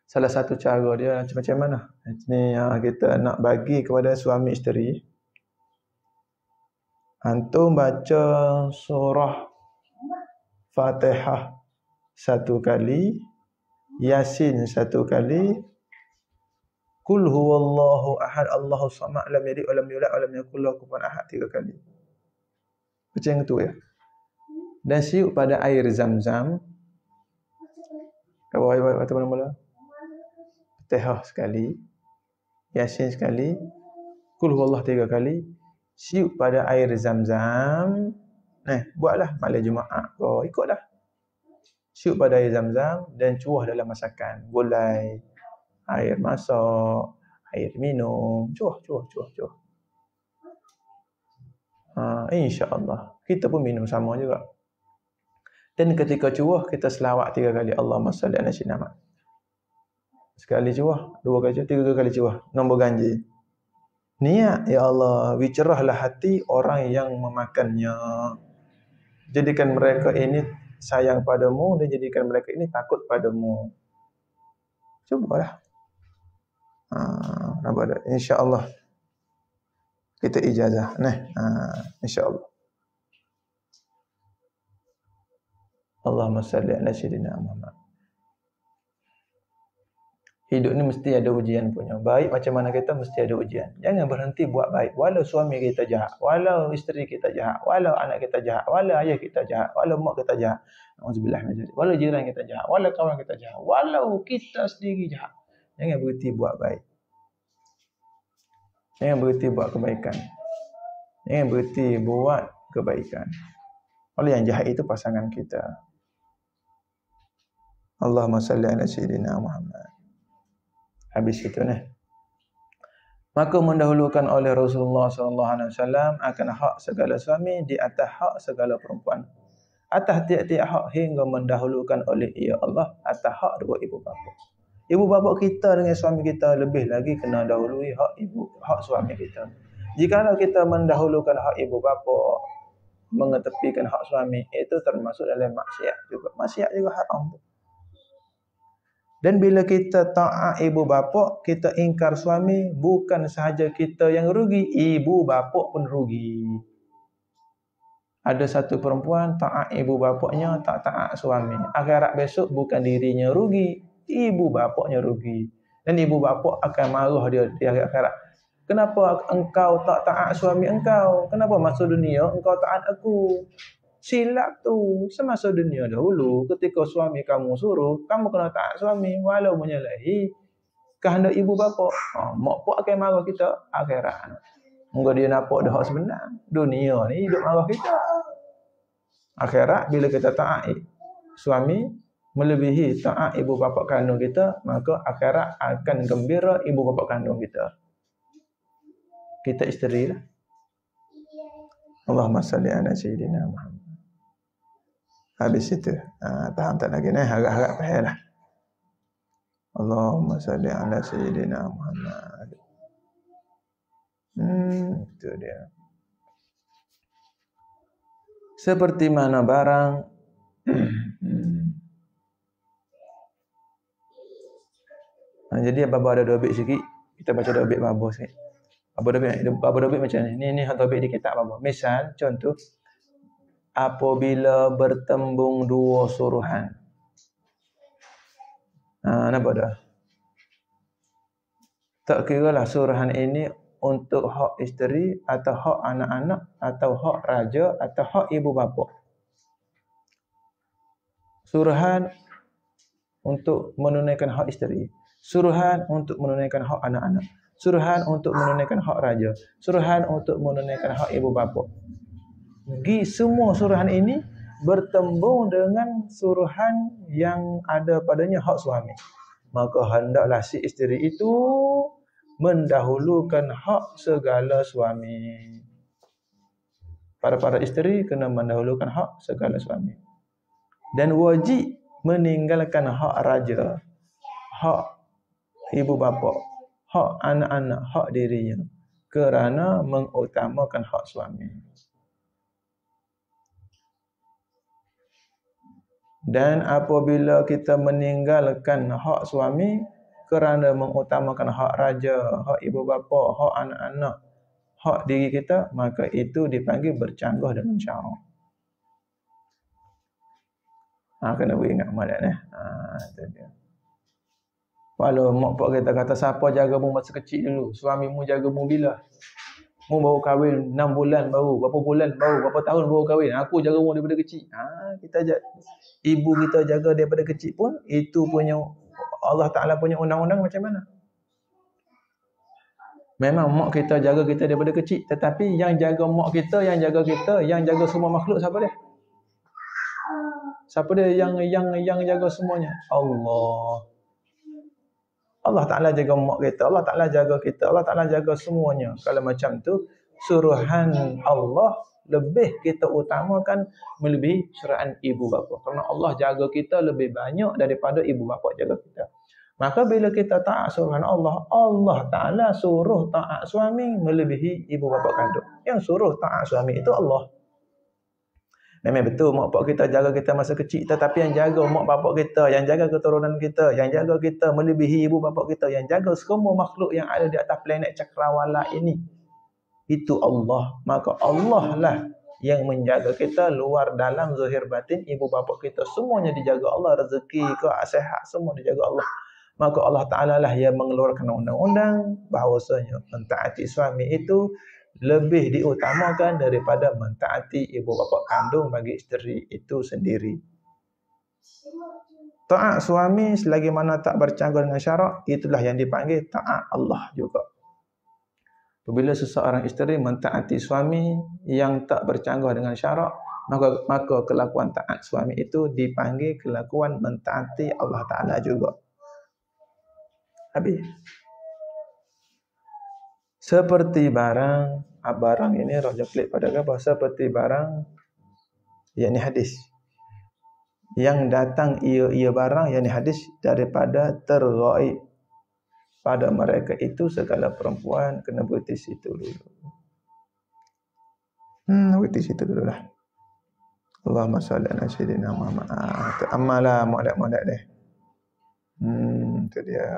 Salah satu cara dia macam mana? Ini yang kita nak bagi kepada suami isteri. Antum baca surah Fatihah 1 kali, Yasin 1 kali, Qul huwallahu ahad, Allahus samad, lam yalid wa lam yulad wa lam yakul lahu kufuwan ahad 3 kali. Macam tu ya. Dan siup pada air Zam-Zam. Kata mula-mula. Fatihah sekali, Yasin sekali, Qul huwallahu 3 kali, siup pada air Zam-Zam. Buatlah malam Jumaat. Ikutlah. Siup pada air Zam-Zam dan cuah dalam masakan. Gulai, air masak, air minum. Cuah. InsyaAllah. Kita pun minum sama juga. Dan ketika cuah, kita selawat 3 kali. Allahumma salli ala sayyidina Muhammad. Sekali cuah, 2 kali cuah, 3 kali cuah. Nombor ganjil. Niat, ya Allah, bicerahlah hati orang yang memakannya. Jadikan mereka ini sayang padamu dan jadikan mereka ini takut padamu. Cubalah. InsyaAllah kita ijazah. InsyaAllah. Allahumma salli ala sayyidina Muhammad. Hidup ni mesti ada ujian punya. Baik macam mana kita mesti ada ujian. Jangan berhenti buat baik. Walau suami kita jahat, walau isteri kita jahat, walau anak kita jahat, walau ayah kita jahat, walau mak kita jahat. Auzubillah min dzalik. Walau jiran kita jahat, walau kawan kita jahat, walau kita sendiri jahat. Jangan berhenti buat baik. Jangan berhenti buat kebaikan. Jangan berhenti buat kebaikan. Oleh yang jahat itu pasangan kita. Allahumma salli ala sayyidina Muhammad. Habis itu maka mendahulukan oleh Rasulullah SAW akan hak segala suami di atas hak segala perempuan. Atas tiap-tiap hak hingga mendahulukan oleh ia Allah atas hak dua ibu bapa. Ibu bapa kita dengan suami kita lebih lagi kena dahului hak suami kita. Jikalau kita mendahulukan hak ibu bapa, mengetepikan hak suami, itu termasuk dalam maksiat juga. Maksiat juga haram. Dan bila kita taat ibu bapa, kita ingkar suami, bukan sahaja kita yang rugi, ibu bapa pun rugi. Ada satu perempuan taat ibu bapanya, tak taat suami. Akhirat besok bukan dirinya rugi, ibu bapanya rugi. Dan ibu bapa akan marah dia di akhirat. Kenapa engkau tak taat suami engkau? Kenapa masa dunia engkau taat aku? Silap tu. Semasa dunia dahulu, ketika suami kamu suruh, kamu kena taat suami walau menyalahi. kehendak ibu bapa. Mak pak akan marah kita akhirat. Moga dia nampak dah hak sebenar. Dunia ni hidup marah kita. Akhirat bila kita taat suami melebihi taat ibu bapa kandung kita, maka akhirat akan gembira ibu bapa kandung kita. Kita isteri lah. Allahumma salli ala sayyidina Muhammad. Habis itu. Faham tak lagi ni? Harap-harap faham lah. Allahumma salli ala sayyidina Muhammad. Itu dia. Seperti mana barang jadi Baba ada dobit sikit, kita baca dobit Baba sikit. Baba dobit macam ni. Ni hak dobit di kitab Baba. Misal contoh, apabila bertembung dua suruhan. Nampak dah? Tak kiralah suruhan ini untuk hak isteri atau hak anak-anak atau hak raja atau hak ibu bapa. Suruhan untuk menunaikan hak isteri, suruhan untuk menunaikan hak anak-anak, suruhan untuk menunaikan hak raja, suruhan untuk menunaikan hak ibu bapa. Semua suruhan ini bertembung dengan suruhan yang ada padanya hak suami. Maka hendaklah si isteri itu mendahulukan hak segala suami. Para isteri kena mendahulukan hak segala suami. Dan wajib meninggalkan hak raja, hak ibu bapa, hak anak-anak, hak dirinya kerana mengutamakan hak suami. Dan apabila kita meninggalkan hak suami kerana mengutamakan hak raja, hak ibu bapa, hak anak-anak, hak diri kita, maka itu dipanggil bercanggah dengan syarak. Kena beringat malam ni. Itu dia. Kalau mak pak kita kata siapa jaga mu masa kecil dulu, suamimu jaga mu bila? Mu baru kahwin 6 bulan baru, berapa bulan baru, berapa tahun baru kahwin. Aku jaga mu daripada kecil. Kita ibu kita jaga daripada kecil pun itu punya Allah Ta'ala punya undang-undang macam mana? Memang mak kita jaga kita daripada kecil, tetapi yang jaga mak kita, yang jaga kita, yang jaga semua makhluk siapa dia? Siapa dia yang jaga semuanya? Allah. Allah Ta'ala jaga mak kita, Allah Ta'ala jaga kita, Allah Ta'ala jaga semuanya. Kalau macam tu, suruhan Allah lebih kita utamakan melebihi suruhan ibu bapa. Kerana Allah jaga kita lebih banyak daripada ibu bapa jaga kita. Maka bila kita taat suruhan Allah, Allah Ta'ala suruh taat suami melebihi ibu bapa kandung. Yang suruh taat suami itu Allah. Memang betul mak bapak kita jaga kita masa kecil, tetapi yang jaga mak bapak kita, yang jaga keturunan kita, yang jaga kita melebihi ibu bapak kita, yang jaga semua makhluk yang ada di atas planet cakrawala ini, itu Allah. Maka Allah lah yang menjaga kita luar dalam zahir batin, ibu bapa kita semuanya dijaga Allah, rezeki ke sihat semua dijaga Allah. Maka Allah Ta'ala lah yang mengeluarkan undang-undang bahawasanya mentaati suami itu lebih diutamakan daripada mentaati ibu bapa kandung bagi isteri itu sendiri. Taat suami selagi mana tak bercanggah dengan syarak, itulah yang dipanggil taat Allah juga. Apabila seseorang isteri mentaati suami yang tak bercanggah dengan syarak, maka kelakuan taat suami itu dipanggil kelakuan mentaati Allah Ta'ala juga. Habis. Seperti barang ini raja pelik pada apa? Seperti barang, yakni hadis, yang datang ia barang, yakni hadis, daripada terghaib pada mereka itu segala perempuan kena berhenti situ dulu. Berhenti situ dulu lah. Allahumma salli ala sayyidina Muhammad. Amalah molek-molek deh. Itu dia.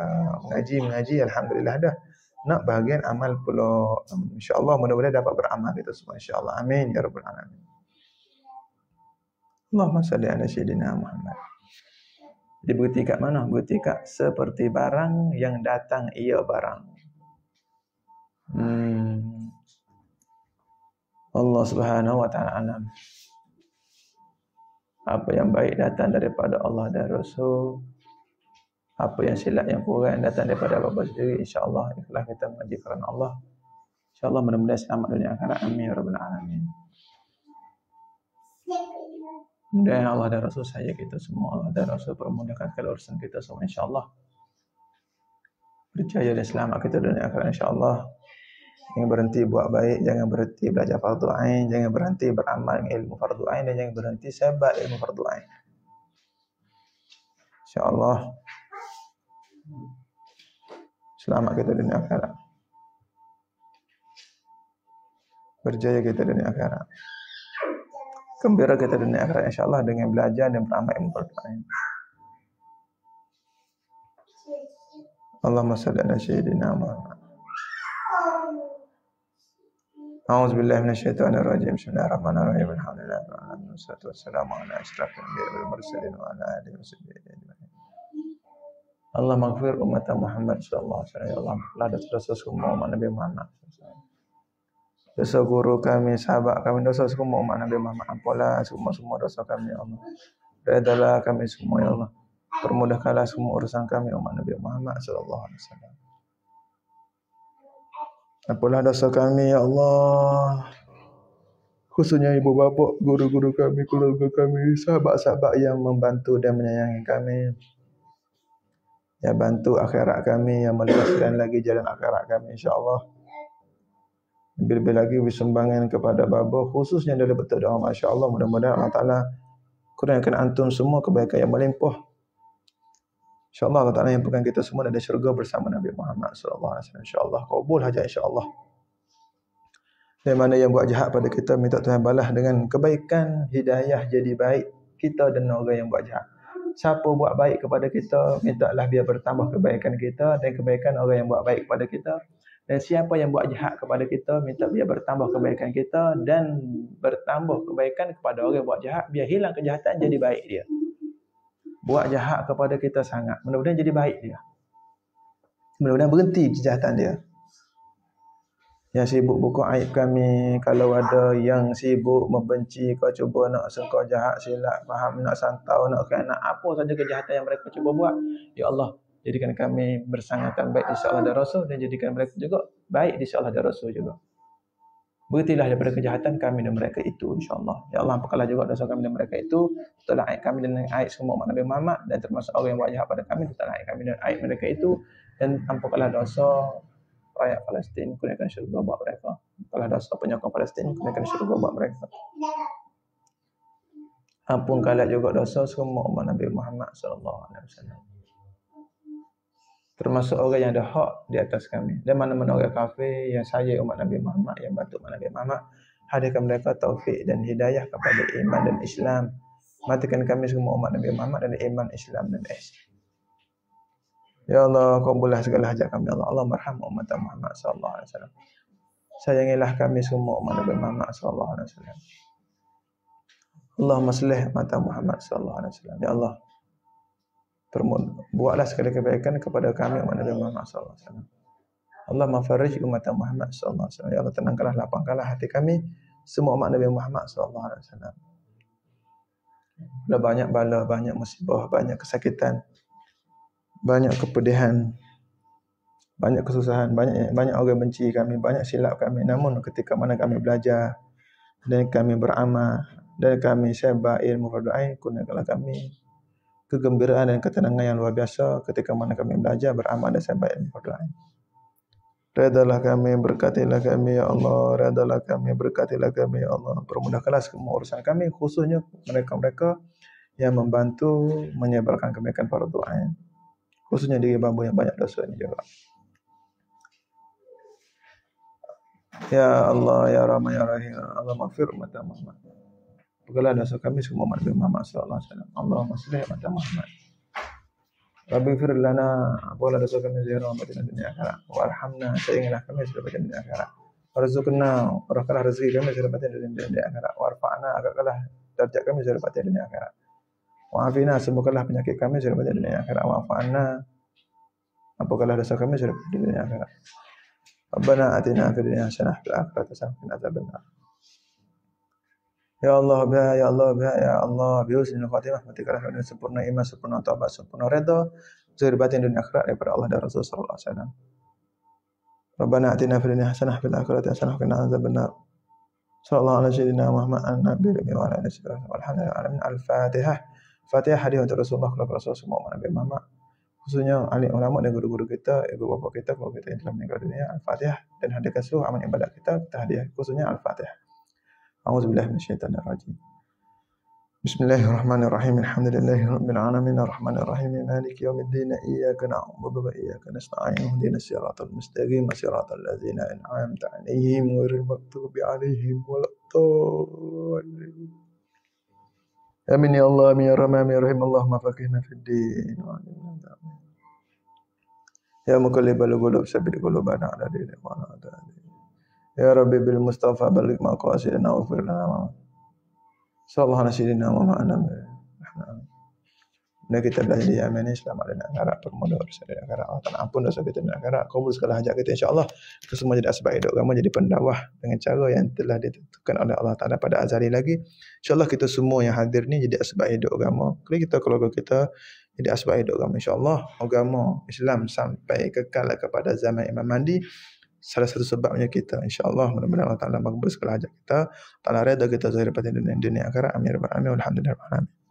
Mengaji alhamdulillah dah. Nak bahagian amal pula, insya-Allah mudah-mudahan dapat beramal kita semua insya-Allah. Amin ya rabbal alamin. Allahumma salli ala sayyidina Muhammad. Dibukti kat mana? Bukti kat seperti barang yang datang ia barang. Allah Subhanahu wa taala alam. Apa yang baik datang daripada Allah dan Rasul. Apa yang silap yang kurang datang daripada Bapa sendiri, insya-Allah ikhlas kita mengaji kerana Allah. InsyaAllah mudah-mudahan selamat dunia akhirat. Amin ya rabbal alamin. Mudah Allah dan Rasul saya kita semua, Allah dan Rasul permudahkan segala urusan kita semua insya-Allah. Berjaya dan selamat kita dunia akhirat insya-Allah. Jangan berhenti buat baik, jangan berhenti belajar fardu ain, jangan berhenti beramal dengan ilmu fardu ain dan jangan berhenti sebat ilmu fardu ain. Insya-Allah. Selamat kita dunia akhirat. Berjaya kita dunia akhirat. Gembira kita dunia akhirat insya-Allah dengan belajar dan beramal ilmu fardu ain. Allahumma salli ala sayyidina Muhammad. A'udzu billahi minasyaitonir rajim. Bismillahirrahmanirrahim. Alhamdulillahi rabbil alamin. Wassalatu wassalamu ala asyrafil anbiya'i wal mursalin wa ala alihi wasahbihi ajma'in. Allahumma ighfir ummat Muhammad sallallahu alaihi wasallam. Ya Allah, ampunilah dosa-dosa semua umat Nabi Muhammad. Dosa guru kami, sahabat kami, dosa semua umat Nabi Muhammad. Ampunlah semua dosa kami, ya Allah. Redalah kami semua, ya Allah. Permudahkanlah semua urusan kami umat Nabi Muhammad sallallahu alaihi wasallam. Ampunlah dosa kami, ya Allah. Khususnya ibu bapa, guru-guru kami, keluarga kami, sahabat-sahabat yang membantu dan menyayangi kami. Yang bantu akhirat kami, yang meluaskan lagi jalan akhirat kami, insya-Allah. Lebih-lebih lagi bersumbangan kepada bapa, khususnya dalam bentuk doa, masya-Allah. Mudah-mudahan Allah Taala kurniakan antum semua kebaikan yang melimpah. InsyaAllah Allah Ta'ala yang pegang kita semua ada syurga bersama Nabi Muhammad SAW. InsyaAllah. Kabul saja insyaAllah. Yang mana yang buat jahat pada kita, minta Tuhan balas dengan kebaikan, hidayah jadi baik kita dan orang yang buat jahat. Siapa buat baik kepada kita, mintalah biar bertambah kebaikan kita dan kebaikan orang yang buat baik kepada kita. Dan siapa yang buat jahat kepada kita, minta biar bertambah kebaikan kita dan bertambah kebaikan kepada orang yang buat jahat, biar hilang kejahatan jadi baik dia. Buat jahat kepada kita sangat, mudah-mudahan jadi baik dia. Mudah-mudahan berhenti kejahatan dia. Yang sibuk buka aib kami, kalau ada yang sibuk membenci, kau cuba nak sengkau jahat, silap faham, nak santau, nak khianat, apa saja kejahatan yang mereka cuba buat, ya Allah, jadikan kami bersangatan baik di sisi Allah dan Rasul dan jadikan mereka juga baik di sisi Allah dan Rasul juga. Berhentilah daripada kejahatan kami dan mereka itu, insya-Allah. Ya Allah, ampunkanlah juga dosa kami dan mereka itu. Tutuplah aib kami dan aib semua umat Nabi Muhammad dan termasuk orang yang buat jahat pada kami. Tutuplah aib kami dan aib mereka itu dan ampunkanlah dosa rakyat Palestin, kurniakan syurga buat mereka. Ampunkanlah dosa penyokong Palestin, kurniakan syurga buat mereka. Ampunkanlah juga dosa semua umat Nabi Muhammad sallallahu alaihi wasallam. Termasuk orang yang ada hak di atas kami. Dan mana-mana orang kafir yang sayang umat Nabi Muhammad, yang bantu umat Nabi Muhammad, hadirkan mereka taufik dan hidayah kepada iman dan Islam. Matikan kami semua umat Nabi Muhammad dan iman, Islam dan ihsan. Ya Allah, kabullah segala hajat kami, Allah. Allah marham umat Muhammad sallallahu alaihi wasallam. Sayangilah kami semua umat Nabi Muhammad sallallahu alaihi wasallam. Allahumma aslih umat Muhammad sallallahu alaihi wasallam. Ya Allah, buatlah segala kebaikan kepada kami umat Nabi Muhammad sallallahu alaihi wasallam. Allahumma farij umat Muhammad sallallahu alaihi wasallam. Ya Allah, tenangkanlah, lapangkanlah hati kami semua umat Nabi Muhammad sallallahu alaihi wasallam. Banyak bala, banyak musibah, banyak kesakitan, banyak kepedihan, banyak kesusahan, banyak orang benci kami, banyak silap kami. Namun ketika mana kami belajar dan kami beramal dan kami sebar ilmu fardu ain, kurniakanlah kami kegembiraan dan ketenangan yang luar biasa ketika mana kami belajar, beramal dan sebar ilmu fardu ain. Redalah kami, berkatilah kami, ya Allah. Redalah kami, berkatilah kami, ya Allah. Permudahkanlah semua urusan kami, khususnya mereka-mereka yang membantu menyebarkan kebaikan fardu ain, khususnya diri bambu yang banyak dosa ini juga. Ya Allah, ya Rahman, ya Rahim, Allah maghfir umat Muhammad. Ampunilah dosa kami semua umat Nabi Muhammad sallallahu alaihi wasallam. Allahumma shalli ala Muhammad. Rabbi fir lana, ampunilah dosa kami zahir wa batin dunia akhirat. Warhamna, sayangilah kami selepas dunia akhirat. Warzuqna, berkahlah rezeki kami selepas dunia akhirat. Warfa'na, angkatlah derajat kami selepas dunia akhirat. Wa'afina, sembuhkanlah penyakit kami selepas dunia akhirat. Wa'fa'na, ampunkanlah dosa kami selepas dunia akhirat. Rabbana atina fid dunya hasanah wa fil akhirati hasanah wa qina adzabannar. Ya Allah, ya Allah, ya Allah, bi husnil khatimah, matikanlah dengan sempurna iman, sempurna taubat, sempurna redha, zahir batin dunia akhirat daripada Allah dan Rasul sallallahu alaihi wasallam. Rabbana atina fid dunya hasanah fil akhirati hasanah wa qina adzabannar. Sallallahu alaihi sayyidina Muhammad an-nabiy wa ala alihi wasallam. Al-Fatihah. Fatihah hadiah untuk Rasulullah kepada Rasul semua Nabi Muhammad. Khususnya ahli ulama dan guru-guru kita, ibu bapa kita, keluarga kita yang telah meninggal dunia. Al-Fatihah dan hadiahkan seluruh amal ibadat kita hadiah khususnya Al-Fatihah. A'udzubillahi minasyaitonir rajim. Bismillahirrahmanirrahim. Alhamdulillahirabbil alamin arrahmanir rahim maliki yaumiddin iyyaka na'budu wa iyyaka nasta'in ihdinas siratal mustaqim siratal ladzina an'amta 'alaihim ghairil maghdubi 'alaihim waladdallin. Amin ya Allah, amin ya Rahman ya Rahim. Allahumma faqihna fid din. Ya muqallibal qulub sabbit qulubana 'ala dinik wa 'ala ta'ati. Ya Rabbi bil Mustafa balligh maqasidana wa ighfir lana. Sallallahu alaihi wasallam. Dan kita belajar di Yaman ini selamat dan akhirat, permudah urusan dan akhirat. Allah Ta'ala ampun dosa kita dan akhirat, kabul segala hajat kita insya-Allah. Kita semua jadi asbab hidup agama, jadi pendakwah dengan cara yang telah ditentukan oleh Allah Ta'ala pada azali lagi. Insya-Allah kita semua yang hadir ni jadi asbab hidup agama. Kita keluarga kita jadi asbab hidup agama insya-Allah. Agama Islam sampai kekal kepada zaman Imam Mahdi. Salah satu sebabnya kita insya-Allah mudah-mudahan Allah Ta'ala makbul segala hajat kita. Ta'ala redha kita zahir batin dunia akhirat. Amin ya rabbal alamin. Alhamdulillah.